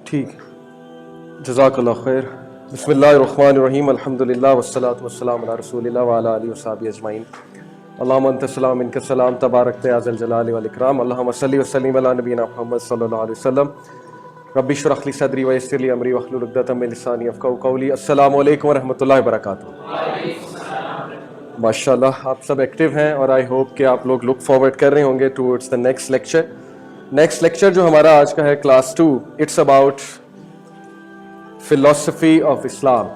ٹھیک ہے، جزاک اللہ خیر۔ بسم اللہ الرحمن الرحیم، الحمدللہ والصلاۃ والسلام علی رسول اللہ وعلی آلہ وصحبہ اجمعین۔ اللہم انت السلام منک السلام، تبارکت یا ذا الجلال والاکرام۔ اللہم صلی وسلم علی نبینا محمد صلی اللہ علیہ وسلم۔ رب اشرح لی صدری ویسر لی امری واحلل عقدۃ من لسانی یفقہوا قولی۔ السلام علیکم ورحمۃ اللہ وبرکاتہ۔ ماشاءاللہ آپ سب ایکٹیو ہیں اور آئی ہوپ کہ آپ لوگ لک فارورڈ کر رہے ہوں گے towards the next lecture. Next lecture جو ہمارا آج کا ہے کلاس 2، اٹس اباؤٹ فلسفی آف اسلام۔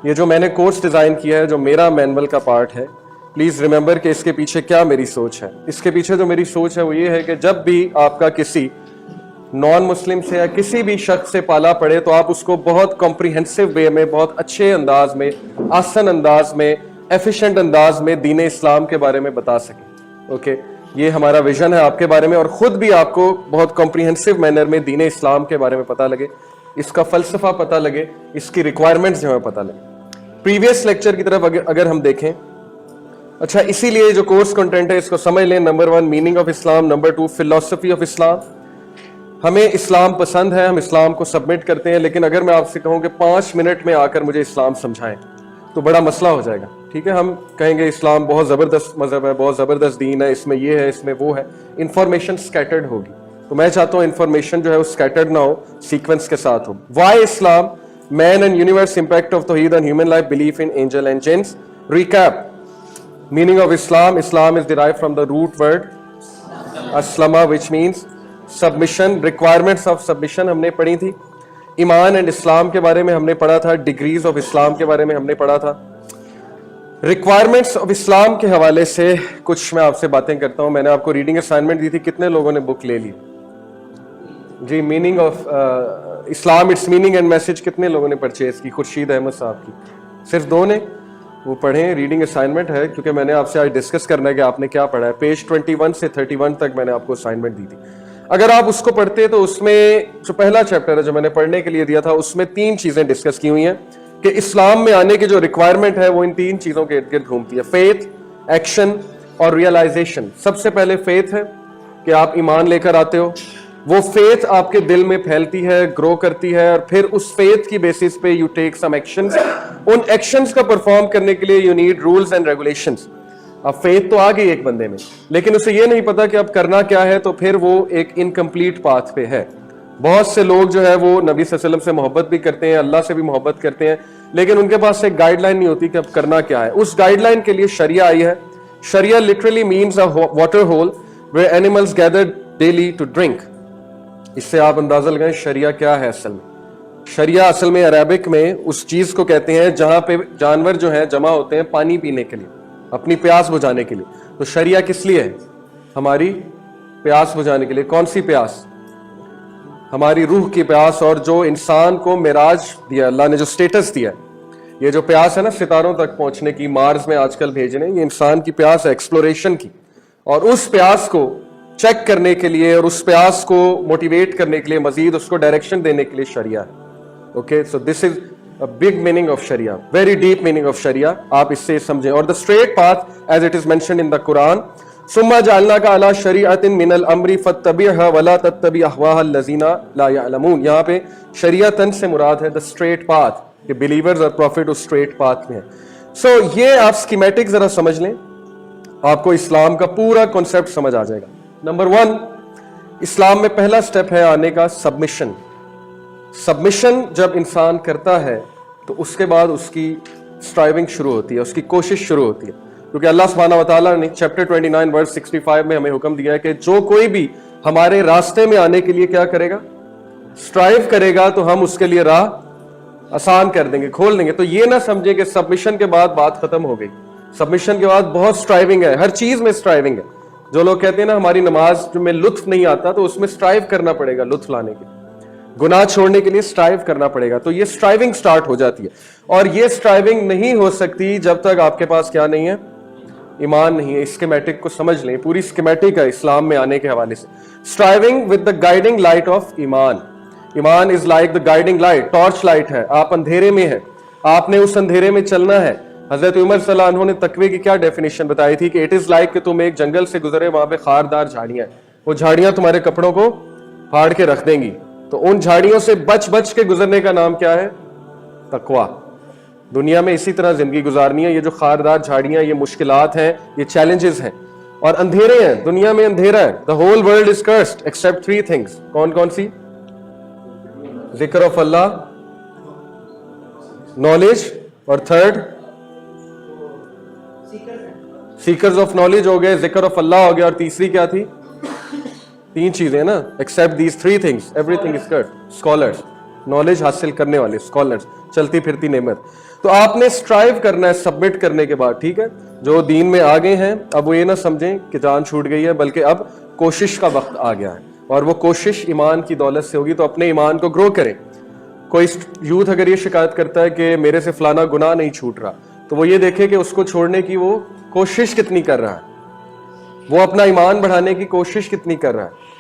یہ جو میں نے کورس ڈیزائن کیا ہے، جو میرا مینول کا پارٹ ہے، پلیز ریممبر کہ اس کے پیچھے کیا میری سوچ ہے۔ اس کے پیچھے جو میری سوچ ہے وہ یہ ہے کہ جب بھی آپ کا کسی نان مسلم سے یا کسی بھی شخص سے پالا پڑے تو آپ اس کو بہت کمپریہنسو وے میں، بہت اچھے انداز میں، آسن انداز میں، ایفیشینٹ انداز میں دین اسلام کے بارے میں بتا سکیں۔ اوکے، یہ ہمارا ویژن ہے آپ کے بارے میں، اور خود بھی آپ کو بہت کمپریہنسو مینر میں دین اسلام کے بارے میں پتہ لگے، اس کا فلسفہ پتہ لگے، اس کی ریکوائرمنٹس جو ہے پتہ لگے۔ پریویس لیکچر کی طرف اگر ہم دیکھیں، اچھا اسی لیے جو کورس کنٹینٹ ہے اس کو سمجھ لیں۔ Number 1 meaning of Islam, number 2 فلسفی آف اسلام۔ ہمیں اسلام پسند ہے، ہم اسلام کو سبمٹ کرتے ہیں، لیکن اگر میں آپ سے کہوں کہ 5 منٹ میں آ کر مجھے اسلام سمجھائیں تو بڑا مسئلہ ہو جائے گا۔ ٹھیک ہے، ہم کہیں گے اسلام بہت زبردست مذہب ہے، بہت زبردست دین ہے، اس میں یہ ہے، اس میں وہ ہے، انفارمیشن سکیٹرڈ ہوگی۔ تو میں چاہتا ہوں انفارمیشن جو ہے وہ سکیٹرڈ نہ ہو، سیکوینس کے ساتھ ہو۔ Why Islam, man and universe, impact of Tawheed on human life, belief in angel and jinns. Recap, meaning of Islam. Islam is derived from the root word aslama, which means submission. Requirements of submission ہم نے پڑھی تھی۔ ایمان and اسلام کے بارے میں ہم نے پڑھا تھا، ڈگریز آف اسلام کے بارے میں ہم نے پڑھا تھا۔ ریکوائرمنٹس آف اسلام کے حوالے سے کچھ میں آپ سے باتیں کرتا ہوں۔ میں نے آپ کو ریڈنگ اسائنمنٹ دی تھی، کتنے لوگوں نے بک لے لی؟ جی، meaning of Islam, its meaning and message کتنے لوگوں نے پرچیز کی؟ خورشید احمد صاحب کی صرف 2 نے۔ وہ پڑھیں، ریڈنگ اسائنمنٹ ہے، کیونکہ میں نے آپ سے آج ڈسکس کرنا ہے کہ آپ نے کیا پڑھا ہے۔ پیج 21 سے 31 تک میں نے آپ کو اسائنمنٹ دی تھی۔ اگر آپ اس کو پڑھتے تو اس میں جو پہلا چیپٹر ہے جو میں نے پڑھنے کے لیے دیا تھا، اس میں 3 چیزیں ڈسکس کی ہوئی ہیں کہ اسلام میں آنے کی جو ریکوائرمنٹ ہے وہ ان 3 چیزوں کے ارد گرد گھومتی ہے: فیتھ، ایکشن اور ریئلائزیشن۔ سب سے پہلے فیتھ ہے کہ آپ ایمان لے کر آتے ہو، وہ فیتھ آپ کے دل میں پھیلتی ہے، گرو کرتی ہے، اور پھر اس فیتھ کی بیسس پہ یو ٹیک سم ایکشنز۔ ان ایکشنز کا پرفارم کرنے کے لیے you need rules and regulations. اب فیتھ تو آ گئی ایک بندے میں، لیکن اسے یہ نہیں پتا کہ اب کرنا کیا ہے، تو پھر وہ ایک انکمپلیٹ پاتھ پہ ہے۔ بہت سے لوگ جو ہے وہ نبی صلی اللہ علیہ وسلم سے محبت بھی کرتے ہیں، اللہ سے بھی محبت کرتے ہیں، لیکن ان کے پاس ایک گائیڈ لائن نہیں ہوتی کہ اب کرنا کیا ہے۔ اس گائیڈ لائن کے لیے شریعہ آئی ہے۔ Shariah literally means a water hole where animals gather daily to drink. اس سے آپ اندازہ لگائیں شریعہ کیا ہے اصل میں۔ شریعہ اصل میں عربک میں اس چیز کو کہتے ہیں جہاں پہ جانور جو ہیں جمع ہوتے ہیں پانی پینے کے لیے، اپنی پیاس بجھانے کے لیے۔ تو شریعہ کس لیے ہے؟ ہماری پیاس بجھانے کے لیے۔ کون سی پیاس؟ ہماری روح کی پیاس۔ اور جو انسان کو معراج دیا اللہ نے، جو سٹیٹس دیا، یہ جو پیاس ہے نا ستاروں تک پہنچنے کی، مارس میں آج کل بھیجنے، یہ انسان کی پیاس ہے ایکسپلوریشن کی۔ اور اس پیاس کو چیک کرنے کے لیے اور اس پیاس کو موٹیویٹ کرنے کے لیے، مزید اس کو ڈائریکشن دینے کے لیے شریعہ ہے۔ Okay, so this is a big meaning of Sharia, very deep meaning of Sharia. آپ اس سے سمجھیں۔ اور the straight path as it is mentioned in the Quran, ثم جعلناك على شریعۃ من الامر فاتبعها ولا تتبع اهواء الذین لا يعلمون۔ یہاں پہ شریعتن سے مراد ہے the straight path، کہ believers اور prophet اس straight path میں ہیں۔ سو یہ آپ اسکیمیٹک ذرا سمجھ لیں، آپ کو اسلام کا پورا کنسپٹ سمجھ آ جائے گا۔ نمبر 1، اسلام میں پہلا سٹیپ ہے آنے کا سبمیشن۔ سبمیشن جب انسان کرتا ہے تو اس کے بعد اس کی اسٹرائیونگ شروع ہوتی ہے، اس کی کوشش شروع ہوتی ہے، کیونکہ اللہ سبحانہ و تعالیٰ نے چیپٹر 29 ورس 65 میں ہمیں حکم دیا ہے کہ جو کوئی بھی ہمارے راستے میں آنے کے لیے کیا کرے گا؟ اسٹرائیو کرے گا، تو ہم اس کے لیے راہ آسان کر دیں گے، کھول دیں گے۔ تو یہ نہ سمجھیں کہ سبمیشن کے بعد بات ختم ہو گئی۔ سبمیشن کے بعد بہت اسٹرائیونگ ہے، ہر چیز میں اسٹرائیونگ ہے۔ جو لوگ کہتے ہیں نا ہماری نماز میں لطف نہیں آتا، تو اس میں اسٹرائیو کرنا پڑے گا لطف لانے کے لیے، گناہ چھوڑنے کے لیے اسٹرائیو کرنا پڑے گا۔ تو یہ اسٹرائیونگ سٹارٹ ہو جاتی ہے، اور یہ اسٹرائیونگ نہیں ہو سکتی جب تک آپ کے پاس کیا نہیں ہے؟ ایمان نہیں ہے۔ اسکیمیٹک کو سمجھ لیں، پوری اسکیمیٹک ہے اسلام میں آنے کے حوالے سے۔ Striving with the guiding light of ایمان۔ ایمان is like the guiding light, torch light ہے۔ آپ اندھیرے میں ہیں، آپ نے اس اندھیرے میں چلنا ہے۔ حضرت عمر صلی اللہ عنہ نے تقوی کی کیا ڈیفینیشن بتائی تھی کہ اٹ از لائک کہ تم ایک جنگل سے گزرے، وہاں پہ خاردار جھاڑیاں ہیں، وہ جھاڑیاں تمہارے کپڑوں کو پھاڑ کے رکھ دیں گی، तो उन झाड़ियों से बच बच के गुजरने का नाम क्या है? तकवा। दुनिया में इसी तरह जिंदगी गुजारनी है। ये जो खारदार झाड़ियां, ये मुश्किलात हैं, ये चैलेंजेस हैं और अंधेरे हैं, दुनिया में अंधेरा है। The whole world is cursed except 3 things. कौन कौन सी? जिक्र ऑफ अल्लाह, नॉलेज, और थर्ड सीकर्स ऑफ नॉलेज हो गए, जिक्र ऑफ अल्लाह हो गया, और तीसरी क्या थी? 3 चीजें ना, except these 3 things everything is cursed. Scholars, knowledge हासिल करने वाले स्कॉलर्स, चलती फिरती नेमत। तो आपने स्ट्राइव करना है सबमिट करने के बाद, ठीक है? जो दीन में आ गए हैं अब वो ये ना समझें कि जान छूट गई है, बल्कि अब कोशिश का वक्त आ गया है, और वो कोशिश ईमान की दौलत से होगी। तो अपने ईमान को ग्रो करें। कोई यूथ अगर ये शिकायत करता है कि मेरे से फलाना गुनाह नहीं छूट रहा, तो वो ये देखे कि उसको छोड़ने की वो कोशिश कितनी कर रहा है, वो अपना ईमान बढ़ाने की कोशिश कितनी कर रहा है।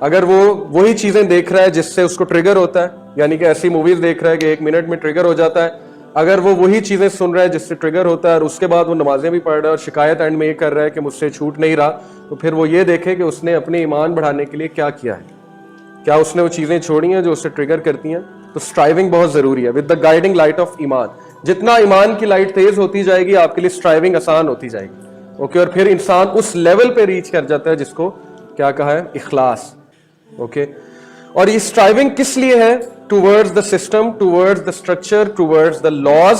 अगर वो वही चीजें देख रहा है जिससे उसको ट्रिगर होता है, यानी कि ऐसी मूवीज देख रहा है कि 1 मिनट में ट्रिगर हो जाता है, अगर वो वही चीजें सुन रहा है जिससे ट्रिगर होता है, और उसके बाद वो नमाजें भी पढ़ रहा है और शिकायत एंड में ये कर रहा है कि मुझसे छूट नहीं रहा, तो फिर वो ये देखे कि उसने अपने ईमान बढ़ाने के लिए क्या किया है। क्या उसने वो चीजें छोड़ी हैं जो उससे ट्रिगर करती हैं? तो स्ट्राइविंग बहुत जरूरी है with the guiding light of iman. जितना ईमान की लाइट तेज होती जाएगी, आपके लिए स्ट्राइविंग आसान होती जाएगी। ओके, और फिर इंसान उस लेवल पे रीच कर जाता है जिसको क्या कहा है? इखलास। ओके, और ये स्ट्राइविंग किस लिए है? Towards the system, towards the structure, towards the laws,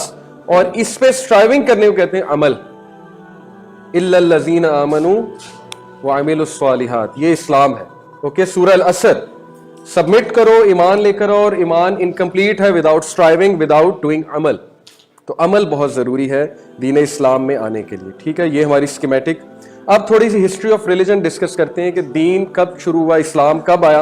और इस पे स्ट्राइविंग करने को कहते हैं अमल। इल्लल लज़ीना आमनू व अमिलुस सालिहात, ये इस्लाम है। ओके, सूरह अल असर, सबमिट करो, ईमान लेकर आओ, और ईमान इनकम्प्लीट है विदाउट स्ट्राइविंग, विदाउट डूइंग अमल। तो अमल बहुत जरूरी है दीन इस्लाम में आने के लिए, ठीक है? ये हमारी स्कीमेटिक। अब थोड़ी सी हिस्ट्री ऑफ रिलीजन डिस्कस करते हैं कि दीन कब शुरू हुआ, इस्लाम कब आया,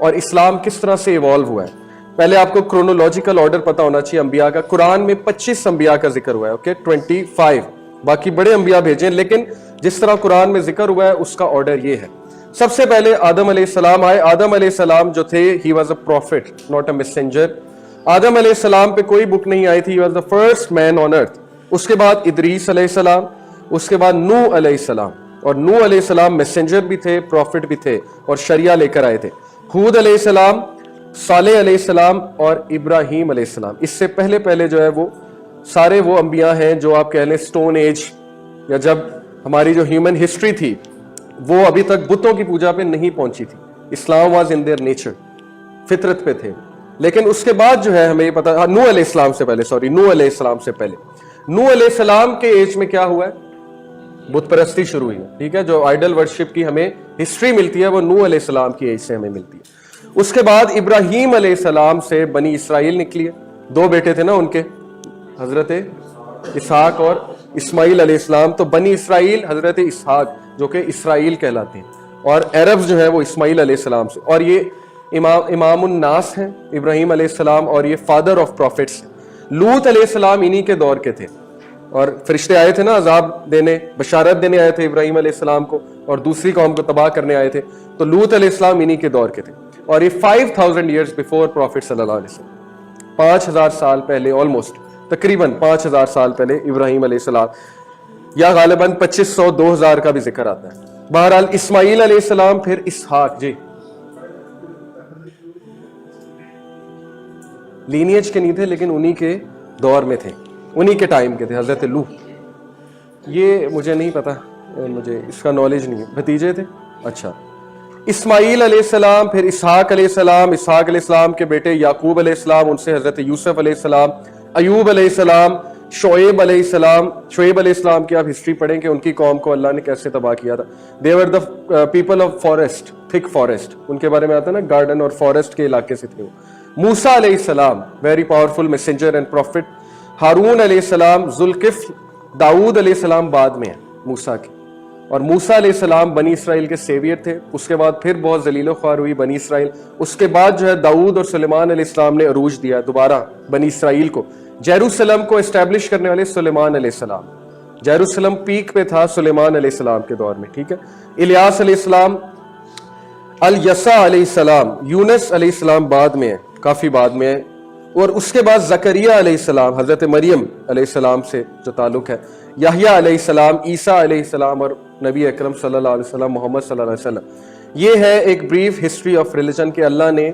और इस्लाम किस तरह से इवॉल्व हुआ है। पहले आपको क्रोनोलॉजिकल ऑर्डर पता होना चाहिए अंबिया का। कुरान में 25 अंबिया का जिक्र हुआ है, ओके, 25, बाकी बड़े अंबिया भेजे, लेकिन जिस तरह कुरान में जिक्र हुआ है उसका ऑर्डर ये है। सबसे पहले आदम अलैहिस्सलाम आए। आदम अलैहिस्सलाम जो थे, he was a prophet not a messenger. Adam अलैहिस्सलाम पे कोई बुक नहीं आई थी, he was the first man on earth. उसके बाद इदरीस अलैहिस्सलाम, उसके बाद नूह अलैहिस्सलाम, और नूह अलैहिस्सलाम मैसेंजर भी थे, प्रॉफिट भी थे, और शरिया लेकर आए थे। हूद अलैहिस्सलाम, सालेह अलैहिस्सलाम, और इब्राहीम अलैहिस्सलाम। इससे पहले पहले जो है वो सारे वो अंबिया हैं जो आप कह लें स्टोन एज, या जब हमारी जो ह्यूमन हिस्ट्री थी वो अभी तक बुतों की पूजा पे नहीं पहुंची थी। इस्लाम वाज इन देयर नेचर, फितरत पे थे। लेकिन उसके बाद जो है हमें पता, नूह अलैहिस्सलाम से पहले, सॉरी, नूह अलैहिस्सलाम से पहले, नूह अलैहिस्सलाम के एज में क्या हुआ है? बुत परस्ती शुरू हुई है, ठीक है? जो आइडल वर्शिप की हमें हिस्ट्री मिलती है वो नूह अलैहिस्सलाम की एज से हमें मिलती है। उसके बाद इब्राहीम अलैहिस्सलाम से बनी इसराइल निकली है। 2 बेटे थे ना उनके, हजरत इसहाक और इस्माइल अलैहिस्सलाम। तो बनी इसराइल हजरत इसहाक जो कि इसराइल कहलाते हैं, और अरब्स जो है वो इस्माइल अलैहिस्सलाम से। और ये इमामुन नास हैं इब्राहीम अलैहिस्सलाम, और ये फादर ऑफ प्रॉफिट्स। लूत अलैहिस्सलाम इन्हीं के दौर के थे, और फरिश्ते आए थे ना अजाब देने, बशारत देने आए थे इब्राहीम अलैहिस्सलाम को, और दूसरी कौम को तबाह करने आए थे। तो लूत अलैहिस्सलाम इन्हीं के दौर के थे, और ये 5000 ईयर्स बिफोर प्रॉफिट सल्लल्लाहु अलैहि वसल्लम, 5000 साल पहले, ऑलमोस्ट तकरीबन 5000 साल पहले इब्राहीम अलैहिस्सलाम, या गालिबन 2500 2000 का भी जिक्र आता है। बहरहाल इस्माइल अलैहिस्सलाम, फिर इसहाक। जी, लीनियज के नहीं थे लेकिन उन्हीं के दौर में थे, उन्हीं के टाइम के थे। हजरत लूत, ये मुझे नहीं पता, मुझे इसका नॉलेज नहीं है। भतीजे थे, अच्छा। इस्माइल अलैहिस्सलाम, फिर इसहाक अलैहिस्सलाम, इसहाक अलैहिस्सलाम के बेटे याकूब अलैहिस्सलाम, उनसे हजरत यूसुफ अलैहिस्सलाम, अयूब अलैहिस्सलाम, शोएब अलैहिस्सलाम। शोएब अलैहिस्सलाम की आप हिस्ट्री पढ़ें कि उनकी कौम को अल्लाह ने कैसे तबाह किया था। They were the people of forest, thick forest, उनके बारे में आता है ना, गार्डन और फॉरेस्ट के इलाके से थे वो। मूसा अलैहिस्सलाम, very powerful messenger and prophet. Harun अलैहिस्सलाम, जुल्किफ्ल, दाऊद अलैहिस्सलाम बाद में है मूसा के, और मूसा अलैहिस्सलाम बनी इसराइल के सेवियर थे। उसके बाद फिर बहुत जलीलो ख्वार हुई बनी इसराइल। उसके बाद जो है दाऊद और सुलेमान अलैहिस्सलाम ने अरूज दिया दोबारा बनी इसराइल को। जेरूसलम को एस्टैब्लिश करने वाले सुलेमान अलैहिस्सलाम, जेरूसलम पीक पे था सुलेमान अलैहिस्सलाम के दौर में, ठीक है? इलियास अलैहिस्सलाम, अल यसा अलैहिस्सलाम, यूनुस अलैहिस्सलाम बाद में है, काफी बाद में है। और उसके बाद जकरिया अलैहिस्सलाम, हजरत मरियम अलैहिस्सलाम से जो ताल्लुक है, याह्या अलैहिस्सलाम, ईसा अलैहिस्सलाम, और नबी अकरम सल्लल्लाहु अलैहि वसल्लम, मोहम्मद सल्लल्लाहु अलैहि वसल्लम। ये है एक ब्रीफ हिस्ट्री ऑफ रिलीजन के अल्लाह ने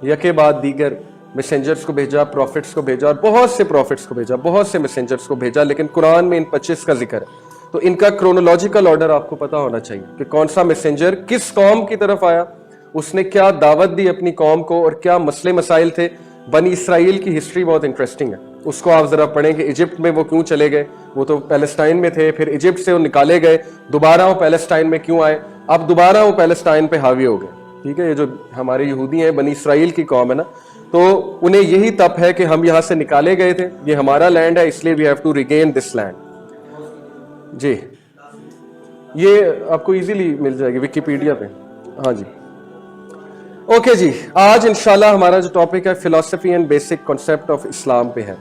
यके बाद दीगर मैसेंजर्स को भेजा, प्रॉफिट्स को भेजा, और बहुत से प्रॉफिट्स को भेजा, बहुत से मैसेंजर्स को भेजा, लेकिन कुरान में इन 25 का जिक्र है। तो इनका क्रोनोलॉजिकल ऑर्डर आपको पता होना चाहिए कि कौन सा मैसेंजर किस कौम की तरफ आया, उसने क्या दावत दी अपनी कौम को, और क्या मसले मसाइल थे। बनी इसराइल की हिस्ट्री बहुत इंटरेस्टिंग है, उसको आप जरा पढ़ें कि इजिप्ट में वो क्यों चले गए। वो तो पैलेस्टाइन में थे, फिर इजिप्ट से वो निकाले गए, दोबारा वो पैलेस्टाइन में क्यों आए, अब दोबारा वो पैलेस्टाइन पे हावी हो गए। ठीक है, ये जो हमारे यहूदी हैं, बनी इसराइल की कौम है ना, तो उन्हें यही तप है कि हम यहाँ से निकाले गए थे, ये हमारा लैंड है, इसलिए we have to regain this land. जी, ये आपको इजीली मिल जाएगी विकिपीडिया पे। हाँ जी, ओके जी। आज इंशाल्लाह हमारा जो टॉपिक है philosophy and basic concept of इस्लाम पे है।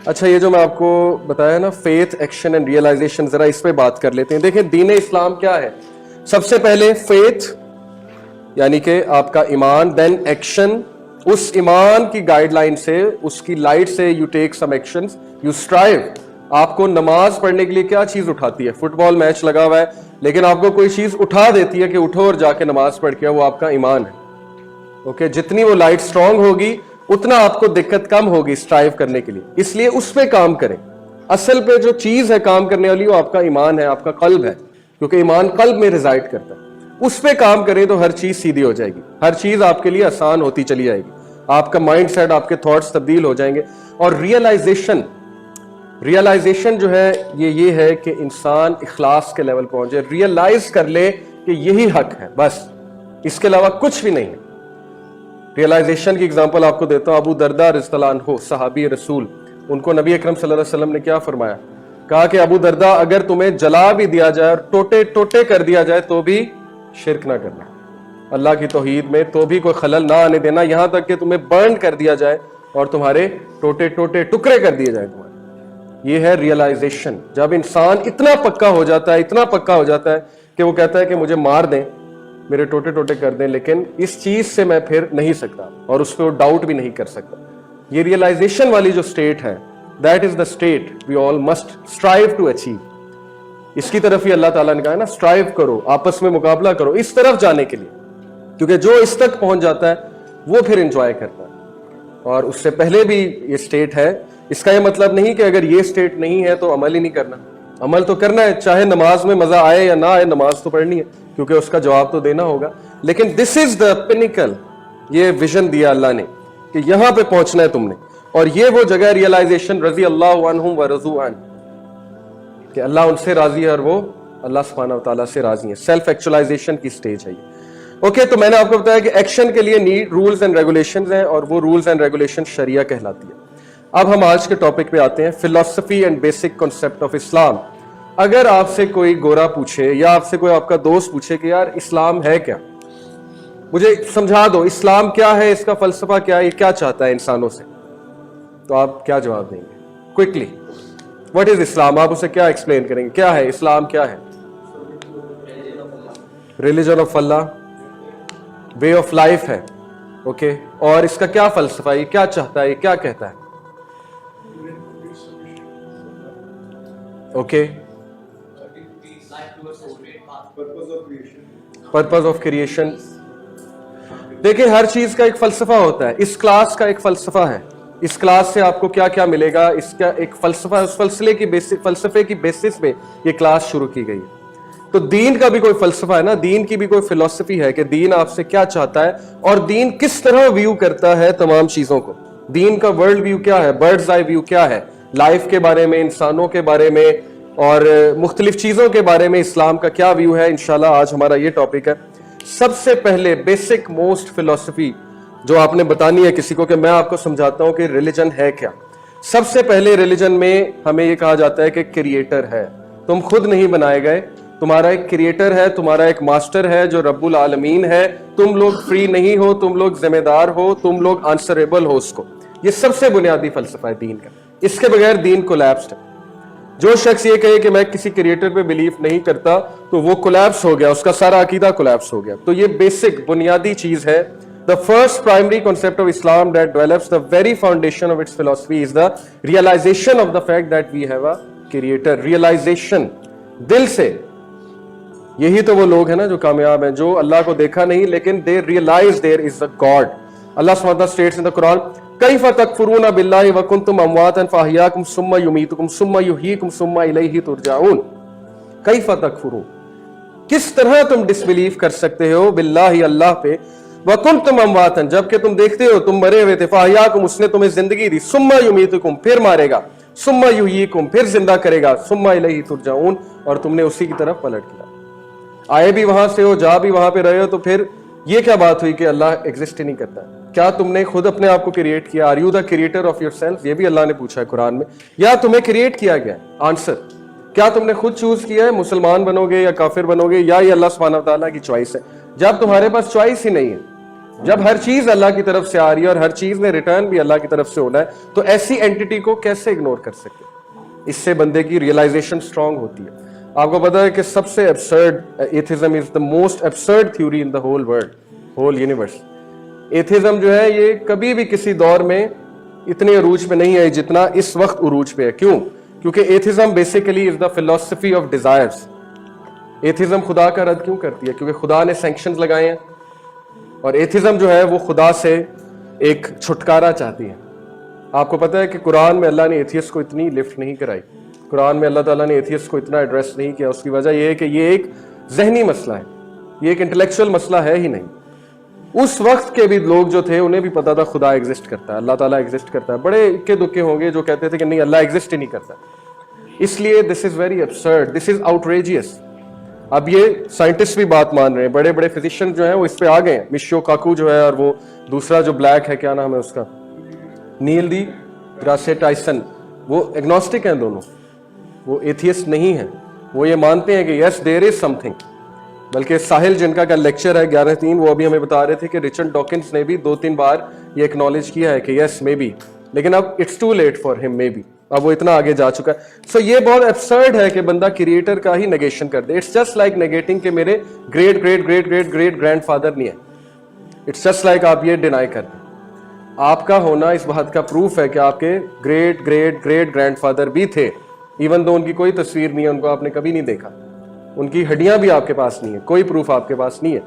अच्छा, ये जो मैं आपको बताया ना, फेथ, एक्शन एंड रियलाइजेशन, जरा इस पे बात कर लेते हैं। देखें, दीन इस्लाम क्या है। सबसे पहले फेथ यानी कि आपका ईमान, देन एक्शन, उस ईमान की गाइडलाइन से, उसकी लाइट से you take some actions, you strive. आपको नमाज पढ़ने के लिए क्या चीज उठाती है? फुटबॉल मैच लगा हुआ है, लेकिन आपको कोई चीज उठा देती है कि उठो और जाके नमाज पढ़ के, वो आपका ईमान है। ओके, जितनी वो लाइट स्ट्रांग होगी उतना आपको दिक्कत कम होगी स्ट्राइव करने के लिए, इसलिए उस पे काम करें। असल पे जो चीज है काम करने वाली, वो आपका ईमान है, आपका कल्ब है, क्योंकि ईमान कल्ब में रिजाइड करता है। उस पे काम करें तो हर चीज सीधी हो जाएगी, हर चीज आपके लिए आसान होती चली जाएगी, आपका माइंड सेट, आपके थॉट्स तब्दील हो जाएंगे। और रियलाइजेशन जो है ये है कि इंसान इखलास के लेवल पहुंचे, रियलाइज कर ले कि यही हक है, बस इसके अलावा कुछ भी नहीं है। रियलाइजेशन की एग्जांपल आपको देता हूं। अबू दरदा रज़ियल्लाहु अन्हु, सहाबी रसूल, उनको नबी अकरम सल्लल्लाहु अलैहि वसल्लम ने क्या फरमाया? कहा कि अबू दरदा, अगर तुम्हें जला भी दिया जाए और टोटे टोटे कर दिया जाए तो भी शिरक ना करना, अल्लाह की तौहीद में तो भी कोई खलल ना आने देना, यहां तक कि तुम्हें बर्न कर दिया जाए और तुम्हारे टोटे टोटे टुकड़े कर दिए जाए तुम्हारे। ये है रियलाइजेशन। जब इंसान इतना पक्का हो जाता है, इतना पक्का हो जाता है कि वो कहता है कि मुझे मार दें, मेरे टोटे टोटे कर दें, लेकिन इस चीज से मैं फिर नहीं सकता, और उस पर डाउट भी नहीं कर सकता। ये रियलाइजेशन वाली जो स्टेट है, that is the state we all must strive to achieve. इसकी तरफ ही अल्लाह ताला ने कहा है ना, स्ट्राइव करो, आपस में मुकाबला करो इस तरफ जाने के लिए, क्योंकि जो इस तक पहुंच जाता है वो फिर एंजॉय करता है। और उससे पहले भी ये स्टेट है। इसका ये मतलब नहीं कि अगर ये स्टेट नहीं है तो अमल ही नहीं करना, अमल तो करना है, चाहे नमाज में मजा आए या ना आए, नमाज तो पढ़नी है, क्योंकि उसका जवाब तो देना होगा। लेकिन दिस इज द पिनिकल, ये विजन दिया अल्लाह ने कि यहां पे पहुंचना है तुमने, और ये वो जगह रियलाइजेशन, रजी अल्लाह अन्हुम व रज़ू अन, कि अल्लाह उनसे राजी है और वो अल्लाह सुब्हानहू व तआला से राजी है। सेल्फ एक्चुअलाइजेशन की स्टेज है ये। ओके, तो मैंने आपको बताया कि एक्शन के लिए नीड रूल्स एंड रेगुलेशंस हैं, और वो रूल्स एंड रेगुलेशन शरिया कहलाती है। अब हम आज के टॉपिक पे आते हैं, philosophy and basic concept of इस्लाम। अगर आपसे कोई गोरा पूछे या आपसे कोई आपका दोस्त पूछे कि यार इस्लाम है क्या, मुझे समझा दो इस्लाम क्या है, इसका फलसफा क्या है, ये क्या चाहता है इंसानों से, तो आप क्या जवाब देंगे? क्विकली, व्हाट इज इस्लाम? आप उसे क्या एक्सप्लेन करेंगे? क्या है इस्लाम? क्या है? Religion of Allah, way of life है। ओके, और इसका क्या फलसफा है, ये क्या चाहता है, ये क्या कहता है? Okay, purpose of creation. देखिए, हर चीज का एक फलसफा होता है। इस क्लास का एक फलसफा है, इस क्लास से आपको क्या क्या मिलेगा, इसका एक फलसफा, उस फलसफे की बेसिस पे ये क्लास शुरू की गई है। तो दीन का भी कोई फलसफा है ना, दीन की भी कोई फिलॉसफी है कि दीन आपसे क्या चाहता है और दीन किस तरह व्यू करता है तमाम चीजों को। दीन का वर्ल्ड व्यू क्या है, बर्ड्स आई व्यू क्या है, लाइफ के बारे में, इंसानों के बारे में और मुख्तलिफ चीजों के बारे में इस्लाम का क्या व्यू है। इंशाल्लाह आज हमारा ये टॉपिक है। सबसे पहले बेसिक मोस्ट फिलॉसफी जो आपने बतानी है किसी को, कि मैं आपको समझाता हूं कि रिलीजन है क्या। सबसे पहले रिलीजन में हमें ये कहा जाता है कि क्रिएटर है, तुम खुद नहीं बनाए गए, तुम्हारा एक क्रिएटर है, तुम्हारा एक मास्टर है जो रब्बुल आलमीन है। तुम लोग फ्री नहीं हो, तुम लोग जिम्मेदार हो, तुम लोग आंसरेबल हो उसको। ये सबसे बुनियादी फलसफा है दीन का, इसके बगैर दीन कोलैप्स्ड है। जो शख्स ये कहे कि मैं किसी क्रिएटर पे बिलीव नहीं करता तो वो कोलैप्स हो गया, उसका सारा अकीदा कोलैप्स हो गया। तो ये बेसिक बुनियादी चीज है। The first primary concept of Islam that develops the very foundation of its philosophy is the realization of the fact that we have a creator. Realization, दिल से। यही तो वो लोग हैं ना जो कामयाब हैं, जो अल्लाह को देखा नहीं लेकिन they realise there is a god. Allah subhanahu wa ta'ala states in the Quran, "Kaifa takfuruna billahi wa kuntum amwatan fa ahyakum summa yumitukum summa yuhyikum summa ilayhi turja'un." Kaifa takfurun, किस तरह तुम disbelieve कर सकते हो बिल्लाहि, अल्लाह पे, व कुंतुम अमवातन, जबकि तुम देखते हो तुम मरे हुए थे, फाहयाकुम, उसने तुम्हें जिंदगी दी, सुम्मा युमीतुकुम, फिर मारेगा, सुम्मा युहयीकुम, फिर जिंदा करेगा, सुम्मा इलैहि तुरजाऊन, और तुमने उसी की तरफ पलट किया। आए भी वहां से हो, जा भी वहां पे रहे हो, तो फिर ये क्या बात हुई कि अल्लाह एग्जिस्ट ही नहीं करता? क्या तुमने खुद अपने आप को क्रिएट किया? Are you the creator of yourself? ये भी अल्लाह ने पूछा है कुरान में। या तुम्हें क्रिएट किया गया? आंसर, क्या तुमने खुद चूज किया है मुसलमान बनोगे या काफिर बनोगे, या ये अल्लाह सुब्हानहू व तआला की चॉइस है? जब तुम्हारे पास चॉइस ही नहीं है, जब हर चीज अल्लाह की तरफ से आ रही है और हर चीज में रिटर्न भी अल्लाह की तरफ से होना है, तो ऐसी एंटिटी को कैसे इग्नोर कर सकते? इससे बंदे की रियलाइजेशन स्ट्रांग होती है। आपको पता है कि सबसे absurd, atheism is the most absurd theory in the whole world, whole universe. Atheism जो है ये कभी भी किसी दौर में इतने अरूज पे नहीं आई जितना इस वक्त उरूज पे है। क्यों? क्योंकि atheism basically is the philosophy of desires. Atheism खुदा का रद्द क्यों करती है? क्योंकि खुदा ने सैंक्शंस लगाए हैं, और एथिज्म जो है वो खुदा से एक छुटकारा चाहती है। आपको पता है कि कुरान में अल्लाह ने एथियस्ट को इतनी लिफ्ट नहीं कराई, कुरान में अल्लाह ताला ने एथियस्ट को इतना एड्रेस नहीं किया। उसकी वजह यह है कि ये एक जहनी मसला है, ये एक इंटेलेक्चुअल मसला है ही नहीं। उस वक्त के भी लोग जो थे उन्हें भी पता था खुदा एग्जिस्ट करता है, अल्लाह ताला एग्जिस्ट करता है। बड़े इक्के दुक्के होंगे जो कहते थे कि नहीं, अल्लाह एग्जिस्ट ही नहीं करता। इसलिए this is very absurd, this is outrageous. अब ये साइंटिस्ट भी बात मान रहे हैं, बड़े बड़े फिजिशियन जो हैं वो इस पे आ गए हैं। मिशियो काकू जो है, और वो दूसरा जो ब्लैक है, क्या नाम है उसका, नील डी ग्रासे टाइसन, वो एग्नोस्टिक हैं दोनों, वो एथियस्ट नहीं है। वो ये मानते हैं कि यस देयर इज समथिंग। बल्कि साहिल जिनका का लेक्चर है 11-3, वो अभी हमें बता रहे थे कि रिचर्ड डॉकिंस ने भी 2-3 बार ये एक्नॉलेज किया है कि यस मे बी, लेकिन अब it's too late for him, maybe, अब वो इतना आगे जा चुका है। सो ये बहुत एब्सर्ड है कि बंदा क्रिएटर का ही नेगेशन कर दे। इट्स जस्ट लाइक नेगेटिंग कि मेरे great great great great great grandfather नहीं है। इट्स जस्ट लाइक आप ये डिनाई कर दें। आपका होना इस बात का प्रूफ है कि आपके ग्रेट ग्रेट ग्रेट ग्रैंडफादर भी थे, इवन दो उनकी कोई तस्वीर नहीं है, उनको आपने कभी नहीं देखा, उनकी हड्डियां भी आपके पास नहीं है, कोई प्रूफ आपके पास नहीं है।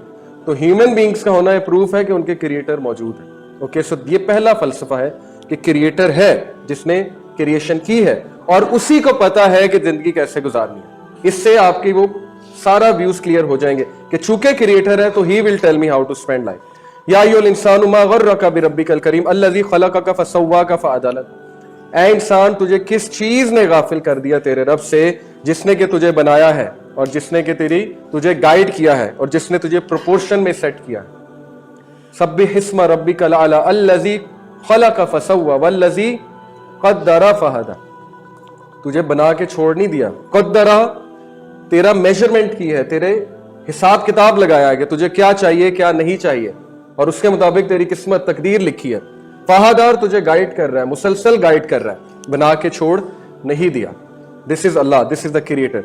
तो ह्यूमन बींग्स का होना ये प्रूफ है कि उनके क्रिएटर मौजूद है। ओके, सो ये पहला फलसफा है कि क्रिएटर है जिसने क्रिएशन की है, और उसी को पता है कि जिंदगी कैसे गुजारनी है। इससे आपकी वो सारा व्यूज क्लियर हो जाएंगे कि चूंकि क्रिएटर है तो he will tell me how to spend life. या अय्युहल इंसानु मा गर्रका बिरब्बिकल करीम अल्लज़ी खलक़का फसव्वाका फअदलक। ऐ इंसान, तुझे किस चीज ने गाफिल कर दिया तेरे रब से, जिसने कि तुझे बनाया है और जिसने कि तुझे गाइड किया है और जिसने तुझे प्रोपोर्शन में सेट किया है। सब्बिह इस्मा रब्बिकल आला अल्लज़ी खलक़ फसव्वा वल्लज़ी क़द्दरा फहदा। तुझे बना के छोड़ नहीं दिया, क़द्दरा तेरा मेजरमेंट की है, तेरे हिसाब किताब लगाया है कि तुझे क्या चाहिए क्या नहीं चाहिए, और उसके मुताबिक तेरी किस्मत तकदीर लिखी है। फहदार तुझे गाइड कर रहा है, मुसलसल गाइड कर रहा है, बना के छोड़ नहीं दिया। This is Allah, this is the creator.